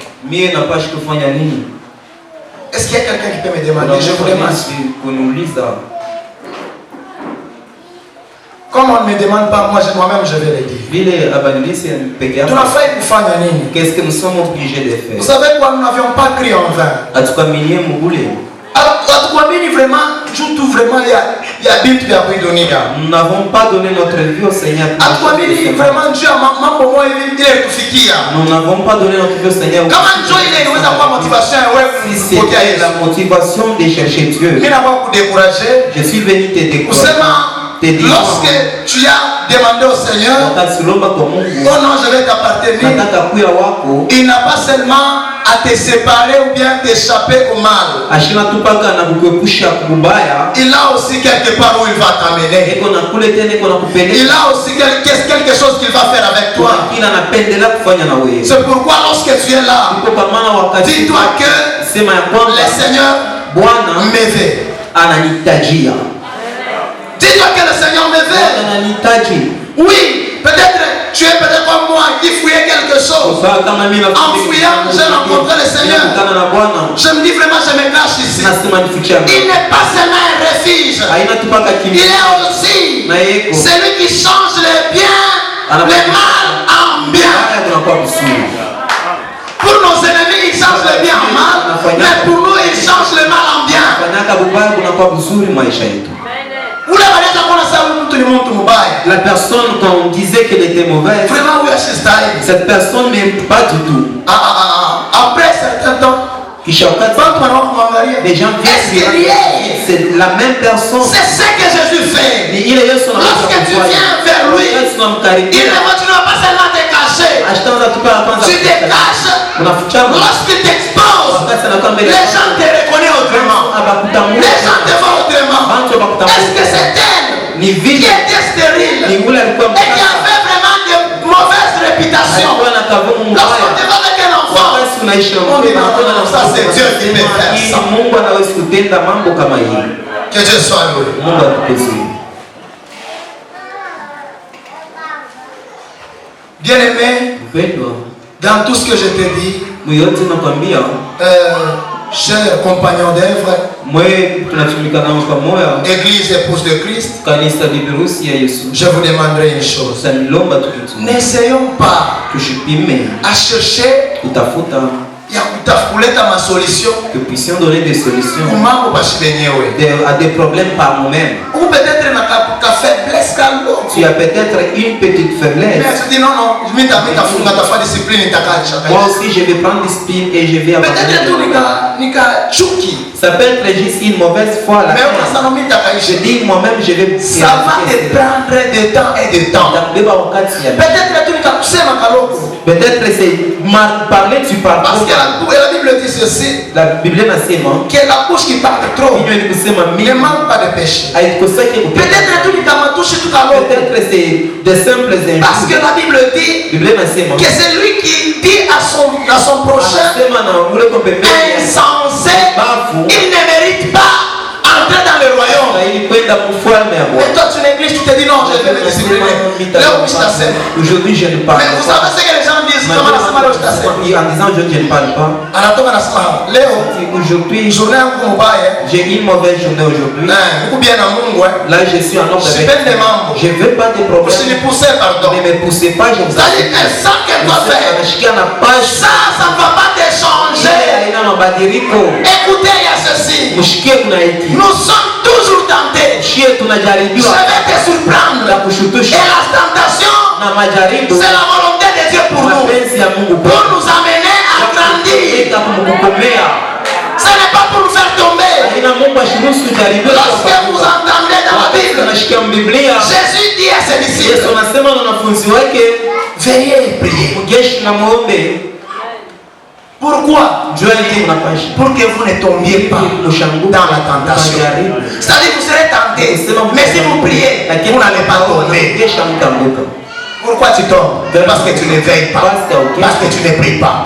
Est-ce qu'il y a quelqu'un qui peut me demander? Je vous demande. Comme on ne me demande pas, moi-même je vais le dire. Qu'est-ce que nous sommes obligés de faire? Vous savez quoi, nous n'avions pas cru en vain. Alors, vraiment, il y a Bible qui a pris donné. Nous n'avons pas donné notre vie au Seigneur. Vraiment, Dieu nous n'avons pas donné notre vie au Seigneur. C'est la motivation de chercher Dieu. Je suis venu te décourager. Lorsque tu as demandé au Seigneur, oh non, je vais t'appartenir, il n'a pas seulement à te séparer ou bien t'échapper au mal. Il a aussi quelque part où il va t'amener. Il a aussi quelque chose qu'il va faire avec toi. C'est pourquoi lorsque tu es là, dis-toi que le Seigneur m'éveille. Dis-toi que le Seigneur me veut. Oui, peut-être tu es peut-être comme moi qui fouillait quelque chose. En fouillant, j'ai rencontré le Seigneur. Je me dis vraiment, je me cache ici. Il n'est pas seulement un refuge. Il est aussi celui qui change le bien, le mal en bien. Pour nos ennemis, il change le bien en mal. Mais pour nous, il change le mal en bien. La personne, quand on disait qu'elle était mauvaise, cette personne ne mérite pas du tout. Après certains temps, les gens viennent, c'est la même personne. C'est ce que Jésus fait. Lorsque tu viens vers lui, il ne va pas seulement te cacher. Tu te caches. Lorsqu'il t'expose, les gens te reconnaissent autrement. Les gens te voient autrement. Est-ce que c'est elle qui était stérile et qui avait vraiment de mauvaises réputations? Lorsqu'on te voit avec un enfant, on dit non, ça c'est Dieu qui peut faire ça. Que Dieu soit loué. Bien aimé, dans tout ce que je t'ai dit, cher compagnon d'œuvre, Église épouse de Christ, je vous demanderai une chose. N'essayons pas à chercher ma solution, que puissions donner des solutions à des problèmes par nous-mêmes. Ou peut-être tu as peut-être une petite faiblesse. Mais tu dis non, moi aussi je vais prendre discipline et je vais abandonner. Ça peut être juste une mauvaise foi là. Je dis moi-même je vais. Ça va te prendre de temps et de temps. Peut-être c'est parler tu parles. Parce que la Bible dit ceci. La Bible nasema que la bouche qui parle trop ne manque pas de péché. Peut-être c'est des simples injures. Parce que la Bible dit que c'est lui qui dit à son prochain insensé, il ne mérite pas entrer dans le royaume. Et toi tu négliges l'église, tu te dis non, je vais me discipliner. Aujourd'hui, je ne parle pas. Mais vous savez ce que les gens disent? En disant je ne parle pas. Aujourd'hui, j'ai une mauvaise journée aujourd'hui. Là, je suis un homme de bénédiction. Je ne veux pas de problème. Ne me poussez pas, je vous ça dit qu'elle sent qu'elle doit faire. Ça ne va pas te changer. Écoutez, il y a ceci. Nous sommes toujours tentés. Je vais te surprendre. Et la tentation, c'est la volonté de Dieu pour nous. Pour nous amener à grandir. Ce n'est pas pour nous faire tomber. Lorsque vous entendez dans la Bible, Jésus dit à ses disciples, veillez et priez. Pourquoi? Pour que vous ne tombiez pas dans la tentation. C'est-à-dire que vous serez tenté, mais si vous priez, vous n'allez pas tomber. Pourquoi tu tombes? Parce que tu ne veilles pas, parce que tu ne pries pas.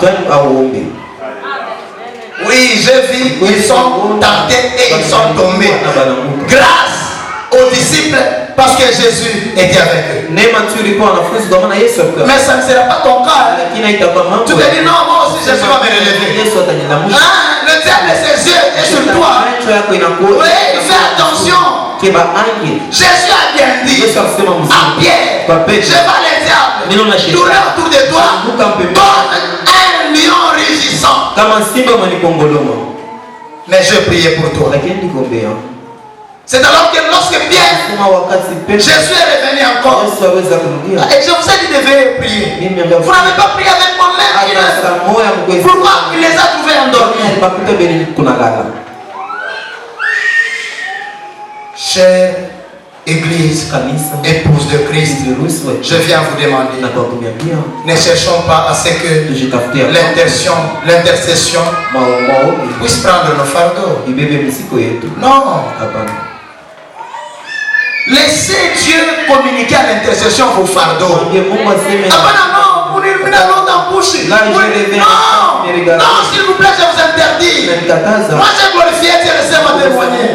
Oui, je vis, ils sont tentés et ils sont tombés. Grâce aux disciples, parce que Jésus était avec eux. Mais ça ne sera pas ton cas. Tu te dis non, moi aussi je vais me relever. Le diable, ses yeux est sur toi. Oui, fais attention. Jésus a bien dit à Pierre, je vais les diables tourner autour de toi comme un lion rugissant. Mais je priais pour toi. C'est alors que lorsque Pierre, Jésus est revenu encore. Et je vous ai dit de veiller et prier. Vous n'avez pas prié avec moi-même. Pourquoi il les a trouvés endormis? Chère Église, épouse de Christ, je viens vous demander, ne cherchons pas à ce que l'intercession puisse prendre nos fardeaux. Non. Laissez Dieu communiquer à l'intercession vos fardeaux. Non, s'il vous plaît, je vous interdis. Moi, j'ai glorifié Dieu, laissez-moi témoigner.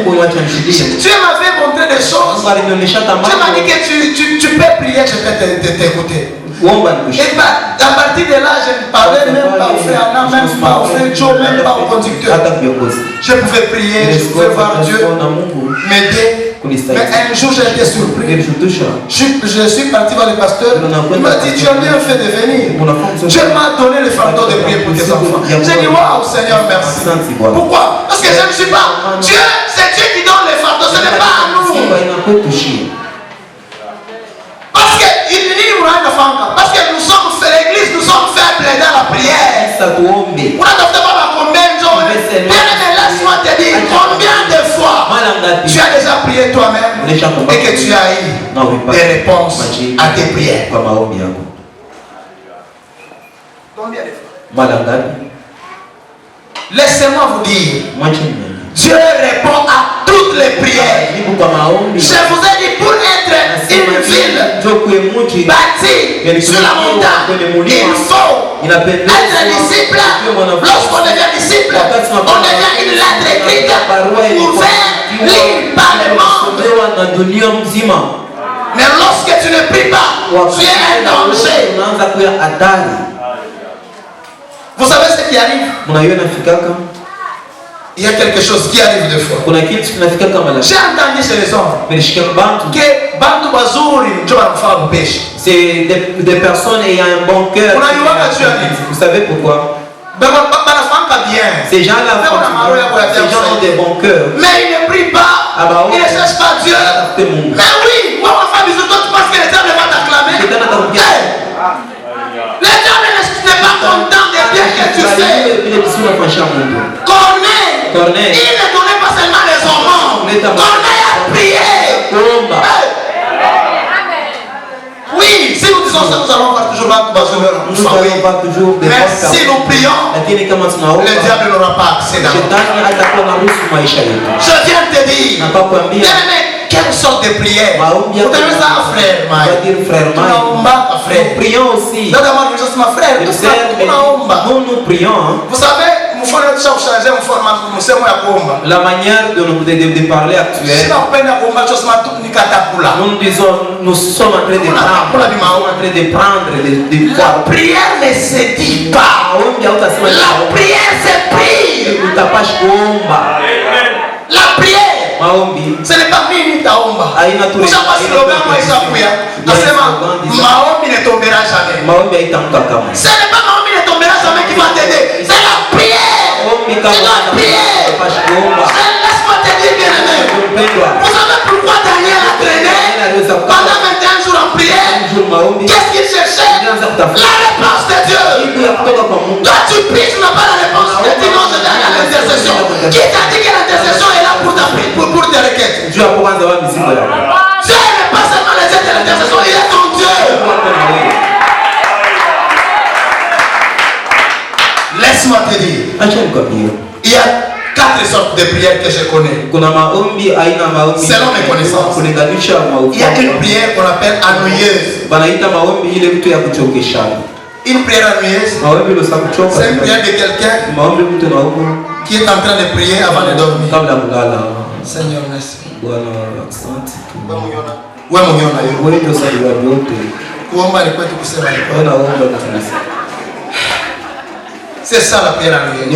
Dieu m'avait montré des choses. Dieu m'a dit que tu peux prier, je vais t'écouter. Et à partir de là, je ne parlais même pas au frère Anna, même pas au frère Joe, même pas au conducteur. Je pouvais prier, je pouvais voir Dieu m'aider. Mais un jour j'ai été surpris. Je suis parti voir le pasteur. Il m'a dit tu as bien fait de venir. Dieu m'a donné le fardeau de prier pour tes enfants. J'ai dit waouh Seigneur merci. Pourquoi? Parce que je ne suis pas Dieu, c'est Dieu qui donne le fardeau, ce n'est pas à nous. Parce que nous sommes fait l'église, nous sommes faibles dans la prière. Laisse-moi te dire combien de fois tu as déjà prié toi-même et que tu as eu des réponses à tes prières. Combien de fois? Laissez-moi vous dire, Dieu répond à toutes les prières. Je vous ai dit pour être une ville bâtie sur la montagne, il faut être disciple. Lorsqu'on devient disciple, on devient une lettre écrite pour faire lire par le monde. Mais lorsque tu ne pries pas, tu es un danger. Vous savez ce qui arrive? Il y a quelque chose qui arrive deux fois. J'ai entendu chez les hommes que Bantu Bazuri Joan pêche. C'est des personnes ayant un bon cœur. Vous savez pourquoi? Ces gens-là ont des bons cœurs. Mais ils ne prient pas. Ils ne cherchent pas Dieu. Mais oui, moi ma femme, tu penses que les diables vont t'acclamer. Le diable n'est pas content de bien que tu fais. Corneille, il ne donnait pas seulement les hormones. Corneille a prié. Oui, si nous disons ça, nous allons voir toujours mais si nous prions, le diable n'aura pas accès dans notre vie. Je viens de te dire, quelle sorte de prière? Vous avez ça, frère Nous prions aussi. Nous prions. Nous prions. Vous savez, La manière de parler actuelle, nous disons, nous sommes en train de prendre, la prière ne se dit pas. La prière se prie. La prière, ce n'est pas mini taomba. Vous savez, si l'homme Maombi ne tombera jamais. Ce n'est pas Maombi ne tombera jamais qui va t'aider. C'est la prière. C'est la prière. Laisse-moi te dire, bien aimé. Vous savez pourquoi Daniel a traîné pendant 21 jours en prière? Qu'est-ce qu'il cherchait? La réponse de Dieu. Toi tu pries, tu n'as pas la réponse. Tu dis non, je donne à l'intercession. Qui t'a dit que l'intercession est là pour tes requêtes? Dieu n'est pas seulement les aides de l'intercession, il est ton Dieu. Laisse-moi te dire, il y a 4 sortes de prières que je connais. Selon mes connaissances, il y a une prière qu'on appelle ennuyeuse. Une prière ennuyeuse, c'est une prière de quelqu'un qui est en train de prier avant de dormir. Seigneur, merci. C'est ça la prière ennuyeuse.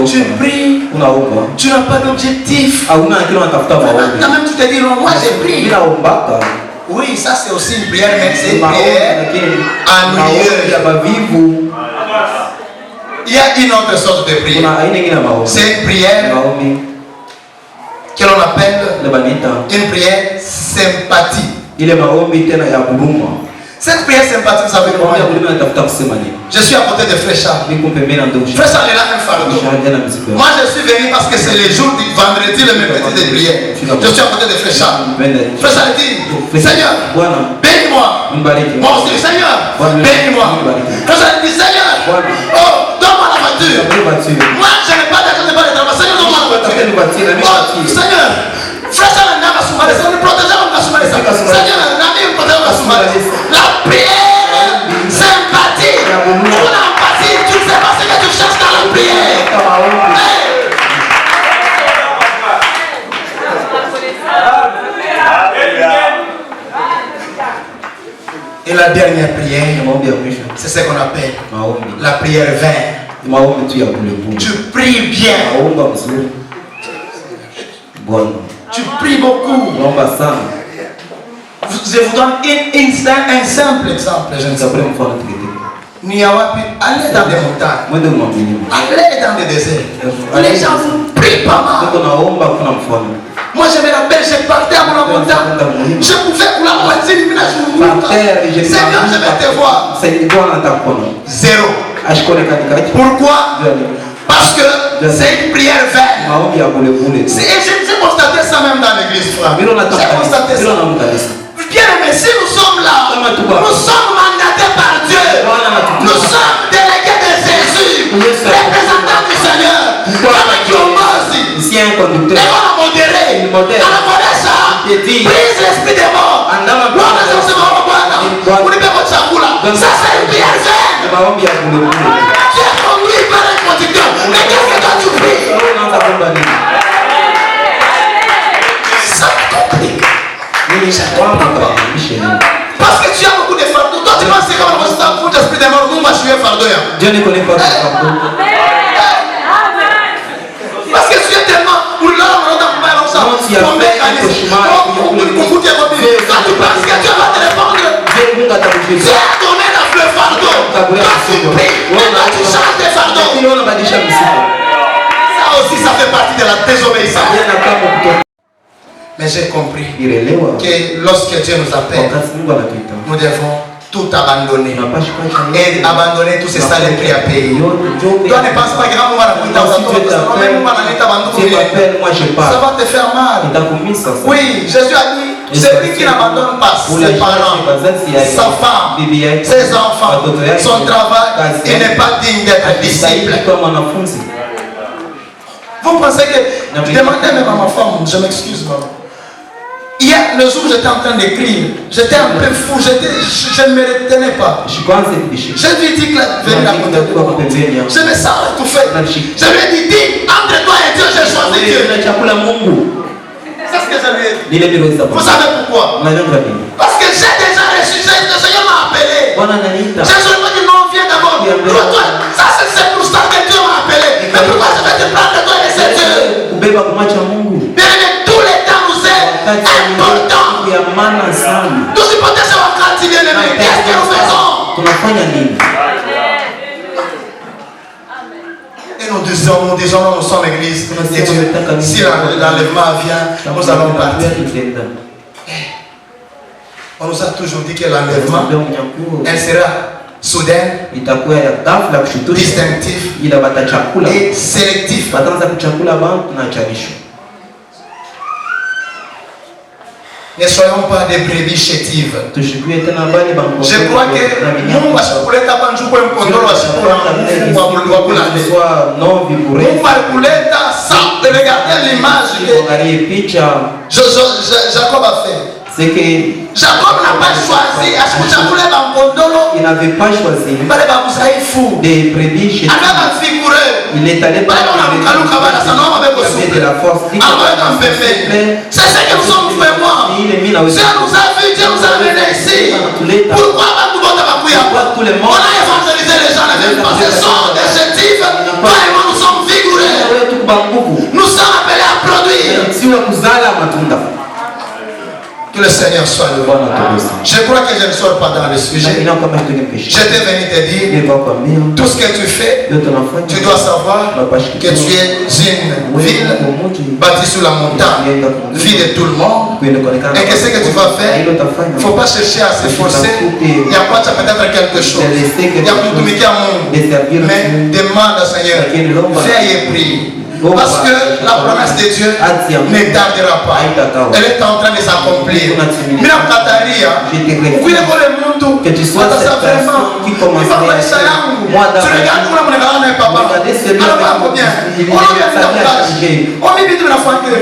Tu pries, tu n'as pas d'objectif. Même tu te dis, non, moi j'ai prié. Oui, ça c'est aussi une prière, mais c'est une prière ennuyeuse. Il y a une autre sorte de prière. C'est une prière que l'on appelle une prière sympathie. Cette prière sympathique, ça veut dire quoi? Je suis à côté de Frère Charles. Frère Charles est là un fardeau. Moi je suis venu parce que c'est les jours du vendredi, le mercredi de prière. Je suis à côté de Frère Charles. Frère Charles dit, Seigneur, bénis-moi. Moi aussi, Seigneur, bénis-moi. Frère Charles dit, Seieur, oh, donne-moi la voiture. Moi je n'ai pas d'argent, je n'ai pas de travail. Seigneur, donne-moi la voiture. Oh, Seigneur, Frère Charles n'a pas souffert. Seigneur, protégez-moi. Seigneur, la prière sympathie. Pour l'empathie, tu ne sais pas ce que tu cherches dans la prière. Et la dernière prière, c'est ce qu'on appelle la prière vaine. Tu pries bien. Tu pries beaucoup. Je vous donne un simple exemple. Je ne sais pas. Allez dans des montagnes. Allez dans des déserts. Les gens vous prient pas mal. Moi je me rappelle, je partais à mon montagne. Je pouvais pour la moitié du village. Seigneur, je vais te voir. Zéro. Pourquoi? Parce que c'est une prière vaine. Et j'ai constaté ça même dans l'église. J'ai constaté ça. Bien aimé, si nous sommes là, nous sommes mandatés par Dieu. Nous sommes délégués de Jésus, représentants du Seigneur. Comme qui ont aussi. Et on a modéré. On a modéré ça. Brise l'esprit des morts. Ça c'est une prière vaine. Tu es conduit par un conducteur. Mais qu'est-ce que toi tu pries? Ça complique. Parce que tu as beaucoup de fardeaux. Toi tu penses que comme on s'en fout d'esprit des morts, nous moi je suis un fardeau. Dieu ne connaît pas le fardeau. Parce que tu es tellement pour l'homme, on entend pas ça. Quand tu penses que Dieu va te répondre, Dieu a donné le fardeau. Quand tu pries, maintenant tu changes de fardeau. Ça aussi ça fait partie de la désobéissance. Mais j'ai compris que lorsque Dieu nous appelle, nous devons tout abandonner. Et abandonner tous ces salaires prix à payer. Toi ne penses pas que ça va te faire mal. Oui, Jésus a dit, celui qui n'abandonne pas ses parents, sa femme, ses enfants, son travail, il n'est pas digne d'être disciple. Vous pensez que, demandez même à ma femme, je m'excuse maman. Hier, le jour où j'étais en train d'écrire, j'étais un peu fou, je ne me retenais pas. Je lui ai dit que je me sens étouffé. Je lui ai dit, entre toi et Dieu, j'ai choisi Dieu. C'est ce que je lui ai dit. Vous savez pourquoi? Parce que j'ai déjà reçu, le Seigneur m'a appelé. J'ai seulement dit non, viens d'abord. Ça c'est pour ça que Dieu m'a appelé. Mais pourquoi je vais te prendre toi et c'est Dieu? Bien aimé, tous les temps nous est important. Nous supportons ce wakati bien aimé. Qu'est-ce que nous faisons? Et nous disons, nous sommes église. Et Dieu, si l'enlèvement vient, nous allons partir. On nous a toujours dit que l'enlèvement, elle sera soudaine, distinctif et sélectif. Ne soyons pas des brebis chétives. Je crois que nous regarder l'image que Jacob a fait. C'est que Jacob n'a pas choisi. Il n'avait pas choisi des brebis chétives. Il est allé par de la force. C'est ce que nous sommes fait moi. Dieu nous a vu, Dieu nous a amené ici. Pourquoi tout le monde? On a évangélisé les gens parce que ce sont des chétifs. Toi et moi nous sommes vigoureux. Nous sommes appelés à produire. Que le Seigneur soit loué. Je crois que je ne sors pas dans le sujet. J'étais venu te dire, tout ce que tu fais, tu dois savoir que tu es une ville bâtie sur la montagne, ville de tout le monde, et que ce que tu vas faire, il ne faut pas chercher à s'efforcer. Il n'y a pas peut-être quelque chose. Il y a tout le monde, mais demande au Seigneur, fais et prie. Parce que la promesse de Dieu ne tardera pas. Elle est en train de s'accomplir. Que tu sois cette personne qui commence à moi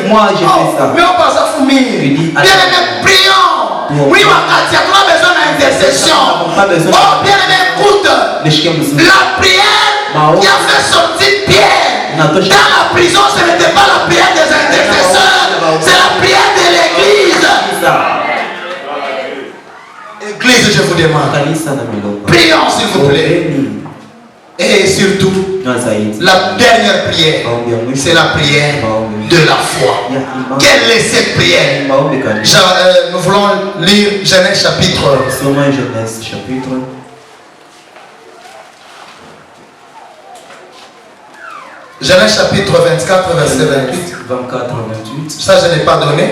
moi j'ai fait ça. Bien aimé, prions. Oui, tu as besoin d'intercession. Oh, bien aimé, écoute. La prière qui a fait sortir Pierre dans la prison, ce n'était pas la prière des intercesseurs, c'est la prière de l'église. Église, je vous demande, prions s'il vous plaît. Et surtout, la dernière prière, c'est la prière de la foi. Quelle est cette prière? Nous voulons lire Genèse chapitre. Genèse chapitre 24, verset 28. Ça, je n'ai pas donné.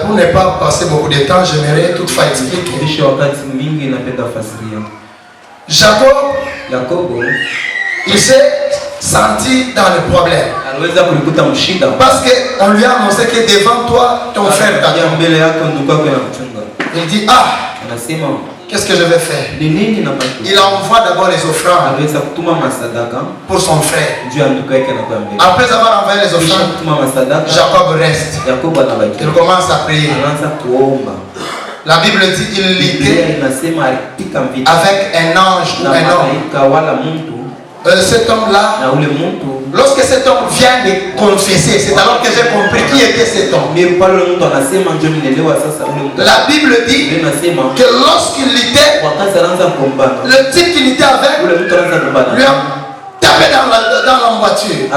Pour ne pas passer beaucoup de temps, j'aimerais toutefois expliquer. Jacob, il s'est senti dans le problème. Parce qu'on lui a annoncé que devant toi, ton frère t'attend. Il dit, ah, qu'est-ce que je vais faire? Il envoie d'abord les offrandes pour son frère. Après avoir envoyé les offrandes, Jacob reste. Il commence à prier. La Bible dit qu'il luttait avec un ange ou un homme. Cet homme-là, lorsque cet homme vient de confesser, c'est alors que j'ai compris qui était cet homme. La Bible dit que lorsqu'il luttait, le type qui luttait avec lui a tapé dans la voiture.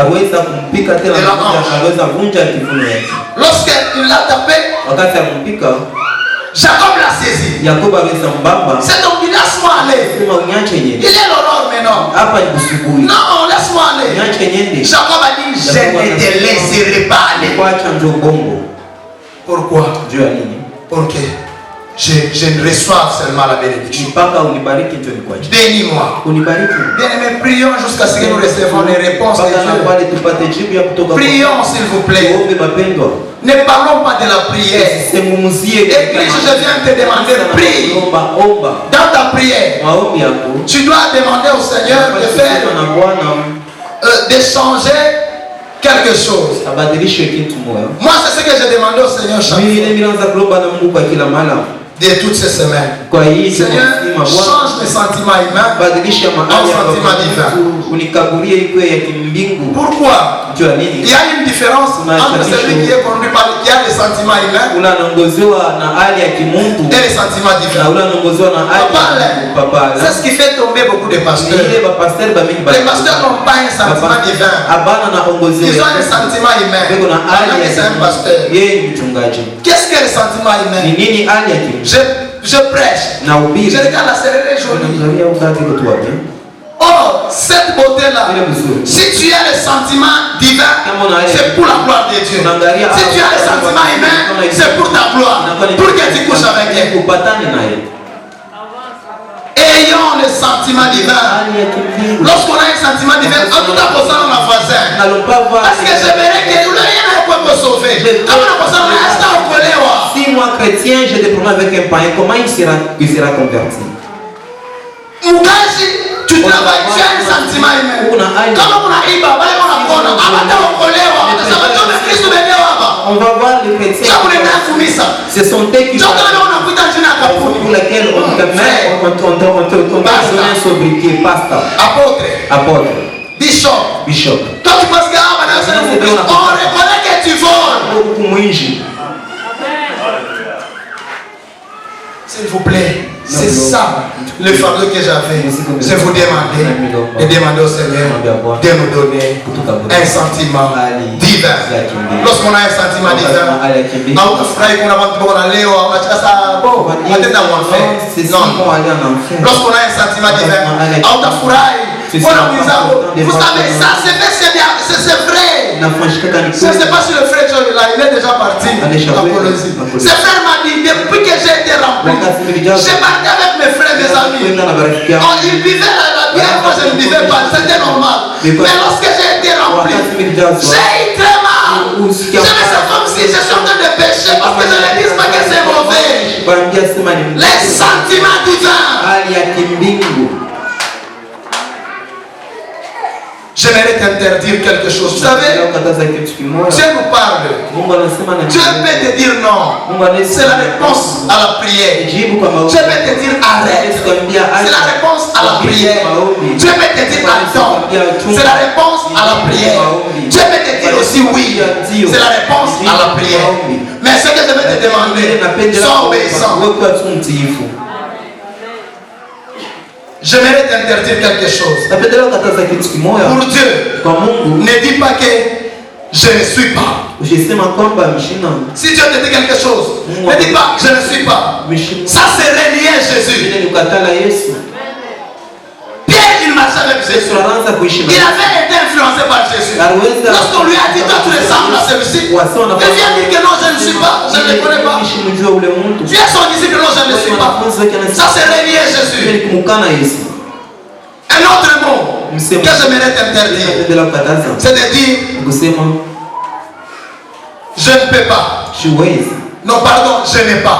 Lorsqu'il l'a tapé, Jacob l'a saisi. Cet homme dit, laisse-moi aller. Il est l'horreur maintenant. Non, laisse-moi aller. Jacob a dit, je ne te laisserai pas aller. Pourquoi? Pour que je ne reçoive seulement la bénédiction. Bénis-moi. Bien aimé, prions jusqu'à ce que nous recevons les réponses de Dieu. Prions s'il vous plaît. Ne parlons pas de la prière. Église, je viens te demander, prie. Dans ta prière, tu dois demander au Seigneur de faire, de changer quelque chose. Moi, c'est ce que j'ai demandé au Seigneur chaque fois. De toutes ces semaines. Seigneur, change mes sentiments humains en sentiments divins. Pourquoi? Il y a une différence entre celui qui est conduit par qui a les sentiments humains et les sentiments divins. Papa, c'est ce qui fait tomber beaucoup de pasteurs. Les pasteurs n'ont pas un sentiment divin. Ils ont un sentiment humain. C'est un pasteur. Qu'est-ce que le sentiment humain? Je prêche. Je regarde la cérémonie jolie. Oh, cette beauté-là, si tu as le sentiment divin, c'est pour la gloire de Dieu. Si tu as le sentiment humain, c'est pour ta gloire. Pour que tu couches avec elle. Ayons le sentiment divin. Lorsqu'on a un sentiment divin, en tout cas, on a voisin. Parce que j'aimerais que nous n'ayons pas me sauver. Si moi chrétien, j'ai des problèmes avec un païen, comment il sera converti? Tu travailles, tu as un sentiment humain. On va voir les chrétiens. Ce sont eux qui pour lesquels on te met, on te donne un sobriquet, pasteur, apôtre, bishop. Toi tu penses que on reconnaît que tu voles. S'il vous plaît, c'est ça le fardeau que j'avais. C'est vous demander et demander au Seigneur de nous donner un sentiment divin. Lorsqu'on a un sentiment divin, lorsqu'on a un sentiment divin, vous savez, ça c'est vrai. Je ne sais pas si le frère là, il est déjà parti. Ce frère m'a dit, depuis que j'ai été rempli, j'ai parti avec mes frères, mes amis. Ils vivaient la bien, moi je ne vivais pas, c'était normal. Mais lorsque j'ai été rempli, j'ai eu très mal. Je me sens comme si je suis en train de pécher parce que je ne dis pas que c'est mauvais. Les sentiments divins. J'aimerais t'interdire quelque chose. Vous savez, Dieu nous parle. Dieu peut te dire non. C'est la réponse à la prière. Dieu peut te dire arrête. C'est la réponse à la prière. Dieu peut te dire attends. C'est la réponse à la prière. Dieu peut te dire aussi oui. C'est la réponse à la prière. Mais ce que je vais te demander, sois obéissant. J'aimerais t'interdire quelque chose. Pour Dieu, ne dis pas que je ne suis pas. Si Dieu te dit quelque chose, ne dis pas je ne suis pas. Ça c'est relié à Jésus. Pierre, il marchait avec Jésus. Il avait été influencé par Jésus. Lorsqu'on lui a dit toi tu ressembles à celui-ci, il vient dire que non je ne suis pas, je ne le connais pas. Tu es son disciple, non je ne le suis pas. Ça c'est relié à Jésus. Un autre mot que j'aimerais t'interdire, c'est de dire je ne peux pas. Non pardon, je n'ai pas.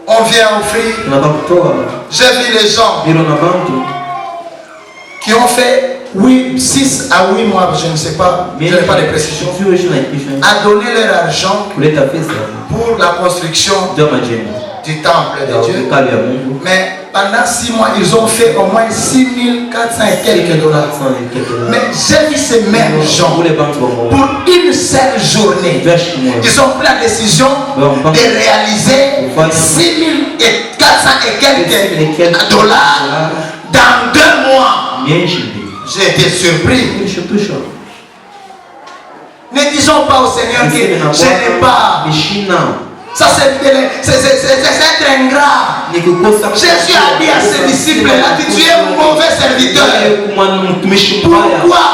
On vient offrir. J'ai vu les gens qui ont fait 6 à 8 mois, je ne sais pas, je n'ai pas de précision, à donner leur argent pour la construction du temple de Dieu. Mais pendant 6 mois, ils ont fait au moins 6400 et quelques dollars. Mais j'ai vu ces mêmes gens pour une seule journée. Ils ont pris la décision de réaliser 6400 et quelques dollars dans 2 mois. J'ai été surpris. Ne disons pas au Seigneur que je n'ai pas. Ça c'est être ingrat. Jésus a dit à ses disciples, il a dit tu es un mauvais serviteur. Pourquoi?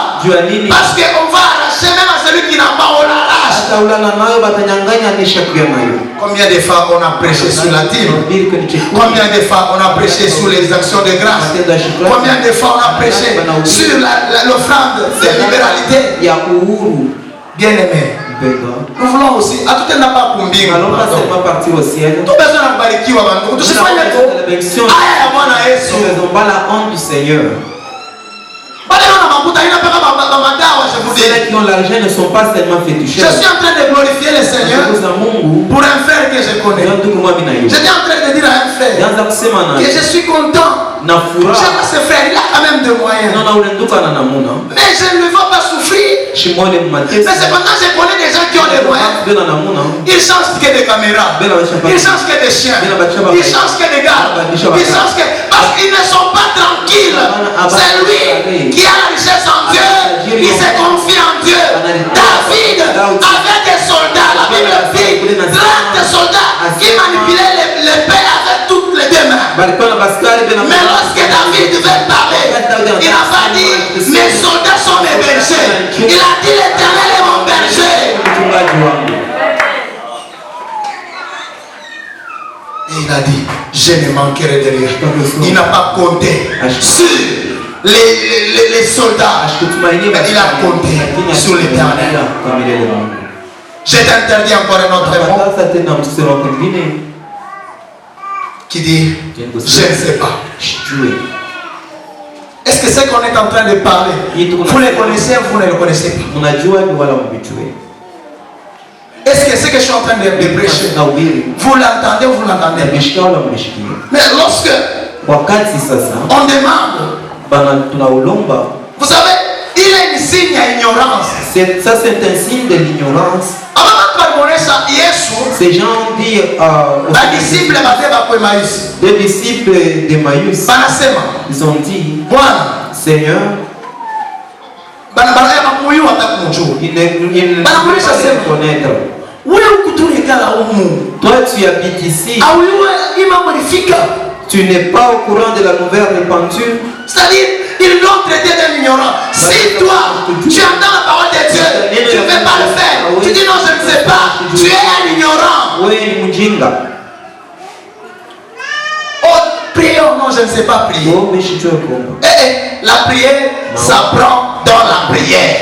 Parce qu'on va arracher même à celui qui n'a pas, on l'arrache. Combien de fois on a prêché sur la dîme? Combien de fois on a prêché sur les actions de grâce? Combien de fois on a prêché sur l'offrande de libéralité? Bien aimé, nous voulons aussi, à tout n'a pas combien. Allons pas seulement partir au ciel. Tout besoin d'embariquer, tout se fait. Nous n'avons pas la honte du Seigneur. je vous dis. Ceux qui ont l'argent ne sont pas seulement féticheurs. Je suis en train de glorifier le Seigneur pour un frère que je connais. J'étais en train de dire à un frère que je suis content. J'aime ce frère, il a quand même de moyens. Mais je ne le vois pas souffrir. Mais cependant, je connais des gens qui ont des moyens. Ils changent que des caméras. Ils changent que des chiens. Ils changent que des gardes. Ils changent que... Parce qu'ils ne sont pas tranquilles. C'est lui qui a la richesse en Dieu. Il se confie en Dieu. David avait des soldats. La Bible dit 30 soldats qui manipulaient l'épée avec toutes les deux mains. Mais lorsque David devait parler, il n'a pas dit mes soldats sont mes bergers. Il a dit l'Éternel est mon berger. Et il a dit je ne manquerai de rien. Il n'a pas compté sur les soldats, mais il a compté sur l'Éternel. Je t'interdis encore un autre mot qui dit je ne sais pas. Est-ce que ce qu'on est en train de parler, vous le connaissez ou vous ne le connaissez pas? Est-ce que ce que je suis en train de prêcher, vous l'entendez ou vous l'entendez? Mais lorsque on demande, vous savez, il y a une signe à ignorance. Ça c'est un signe de l'ignorance. Ces gens disent deux disciples d'Emmaüs, ils ont dit Seigneur, ils ne pas connaître. Toi tu habites ici. Tu n'es pas au courant de la nouvelle répandue. C'est-à-dire, ils l'ont traité d'un ignorant. Si toi, tu entends la parole de Dieu, tu ne fais pas le faire. Tu dis non, je ne sais pas. Tu es un ignorant. Oh, prions, non, je ne sais pas prier. La prière s'apprend dans la prière.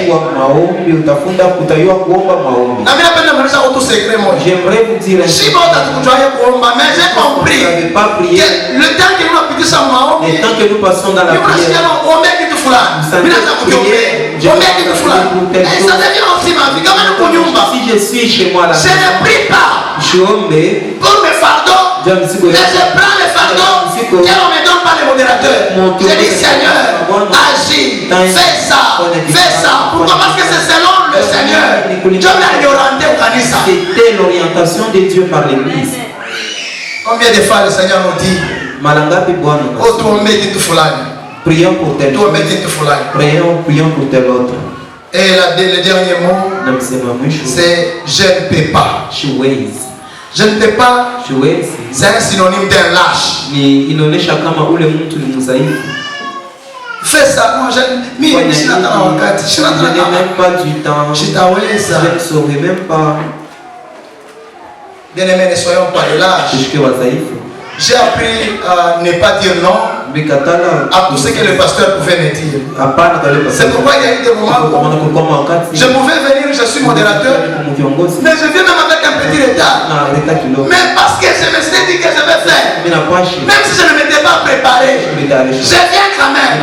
J'aimerais vous dire mais j'ai compris que le temps que nous passons dans la prière, si je suis chez moi là, je ne prie pas pour mes fardeaux, mais je prends les fardeaux car on ne me donne pas les modérateurs. Je dis Seigneur, agis, fais ça. Pourquoi? Parce que c'est selon le Seigneur. C'était l'orientation de Dieu par l'Église. Combien de fois le Seigneur nous dit prions pour tel prions pour tel autre. Et le dernier mot, c'est je ne peux pas. Je ne peux pas. C'est un synonyme d'un lâche. Fais ça, moi je n'ai même pas du temps. Je ne saurais même pas. Bien aimés, ne soyons pas de lâche. J'ai appris à ne pas dire non à tout ce que le pasteur pouvait me dire. C'est pourquoi il y a eu des moments où je pouvais venir, je suis modérateur, mais je viens même avec un petit retard. Mais parce que je me suis dit que je vais faire, même si je ne m'étais pas préparé, je viens quand même.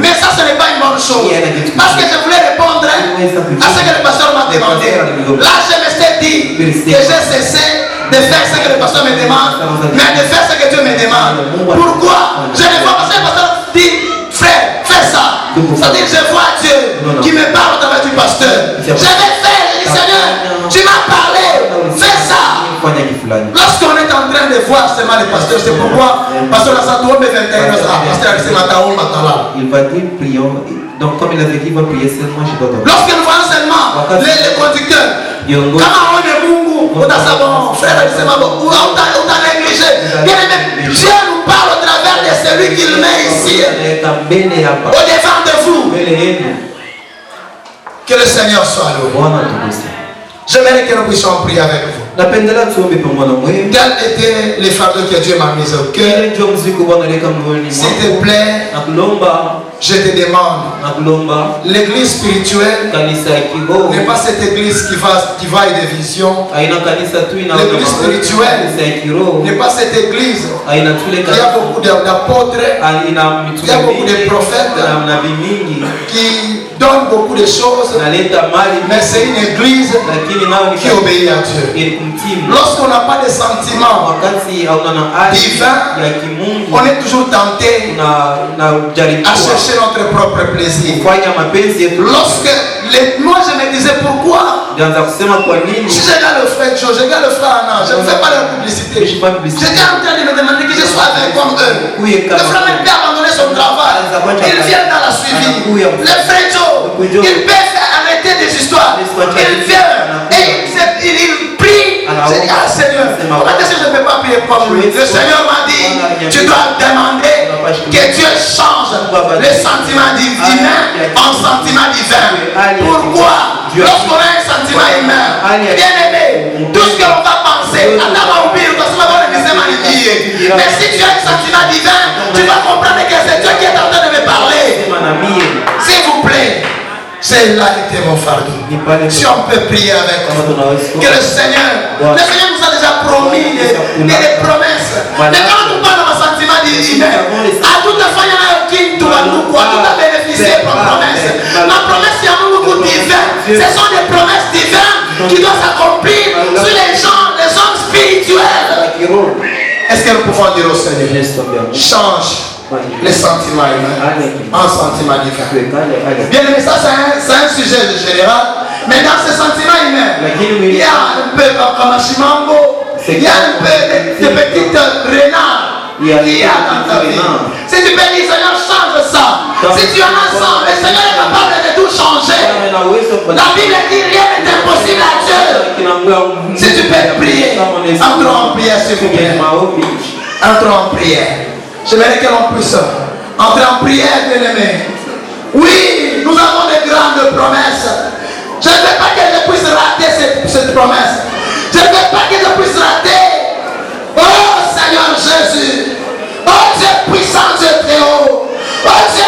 Mais ça, ce n'est pas une bonne chose. Parce que je voulais répondre à ce que le pasteur m'a demandé. Là, je me suis dit que j'ai cessé de faire ce que le pasteur me demande, mais de faire ce que Dieu me demande. Pourquoi? Je ne vois pas ce que le pasteur dit, frère, fais ça. C'est-à-dire, je vois Dieu qui me parle au travers du pasteur. Je vais faire, je dis Seigneur, tu m'as parlé, fais ça. Lorsqu'on est en train de voir seulement le pasteur, c'est pourquoi pasteur Lassatoum est 21 ans. Il va dire prions. Donc comme il avait dit, il va prier seulement, je dois. Lorsque nous voyons seulement les conducteurs, comment on est Mungu, on a ça bon, frère, on t'a négligé. Dieu nous parle au travers de celui qu'il met ici, au devant de vous. Que le Seigneur soit loué. J'aimerais que nous puissions prier avec vous. Quels étaient les fardeaux que Dieu m'a mis au cœur? S'il te plaît, je te demande, l'église spirituelle n'est pas cette église qui va et des visions. L'église spirituelle n'est pas cette église qui a beaucoup d'apôtres, qui a beaucoup de prophètes, qui donne beaucoup de choses, mais c'est une église qui obéit à Dieu. Lorsqu'on n'a pas de sentiments divins, on est toujours tenté à chercher notre propre plaisir. Lorsque moi je me disais pourquoi si je regarde le frère Joe, je regarde le frère Anna, je ne fais pas de publicité. J'étais en train de me demander que je sois avec comme eux. Le frère même peut abandonner son travail. Il vient dans la suivi. Le frère Joe, il peut arrêter des histoires. Il vient et il prie. Je dis, ah Seigneur, pourquoi est-ce que je ne peux pas prier comme lui? Le Seigneur m'a dit, tu dois demander que Dieu change les sentiments humains en sentiments divins. Pourquoi? Lorsqu'on a un sentiment humain, bien aimé, tout ce que l'on va penser, mais si tu as un sentiment divin, tu vas comprendre que c'est Dieu qui est en train de me parler. S'il vous plaît, c'est là était mon fardeau. Si on peut prier avec nous, que le Seigneur nous a déjà promis des promesses. Mais quand on parle d'un sentiment divin, à toute façon, il y en a qui nous a bénéficié de ma promesse. Ma promesse, il y a beaucoup divin. Ce sont des promesses divines qui doivent s'accomplir sur les gens, les hommes spirituels. Est-ce que nous pouvons dire au Seigneur, change les sentiments humains en sentiments divins? Bien aimé, ça c'est un sujet général. Mais dans ces sentiments humains, il y a un peu de mango, il y a un peu de petites renards. Il y a dans ta vie. Si tu peux dire, Seigneur, change ça. Si tu en as ça, le Seigneur est capable de tout changer. La Bible dit rien n'est impossible à Dieu. Si tu peux prier, entrons en prière, s'il vous plaît. Entrons en prière. J'aimerais que l'on puisse entrer en prière, bien-aimé. Oui, nous avons de grandes promesses. Je ne veux pas que je puisse rater cette promesse. Je ne veux pas que je puisse rater. Oh Seigneur Jésus. Oh Dieu puissant, Dieu très haut. Oh Dieu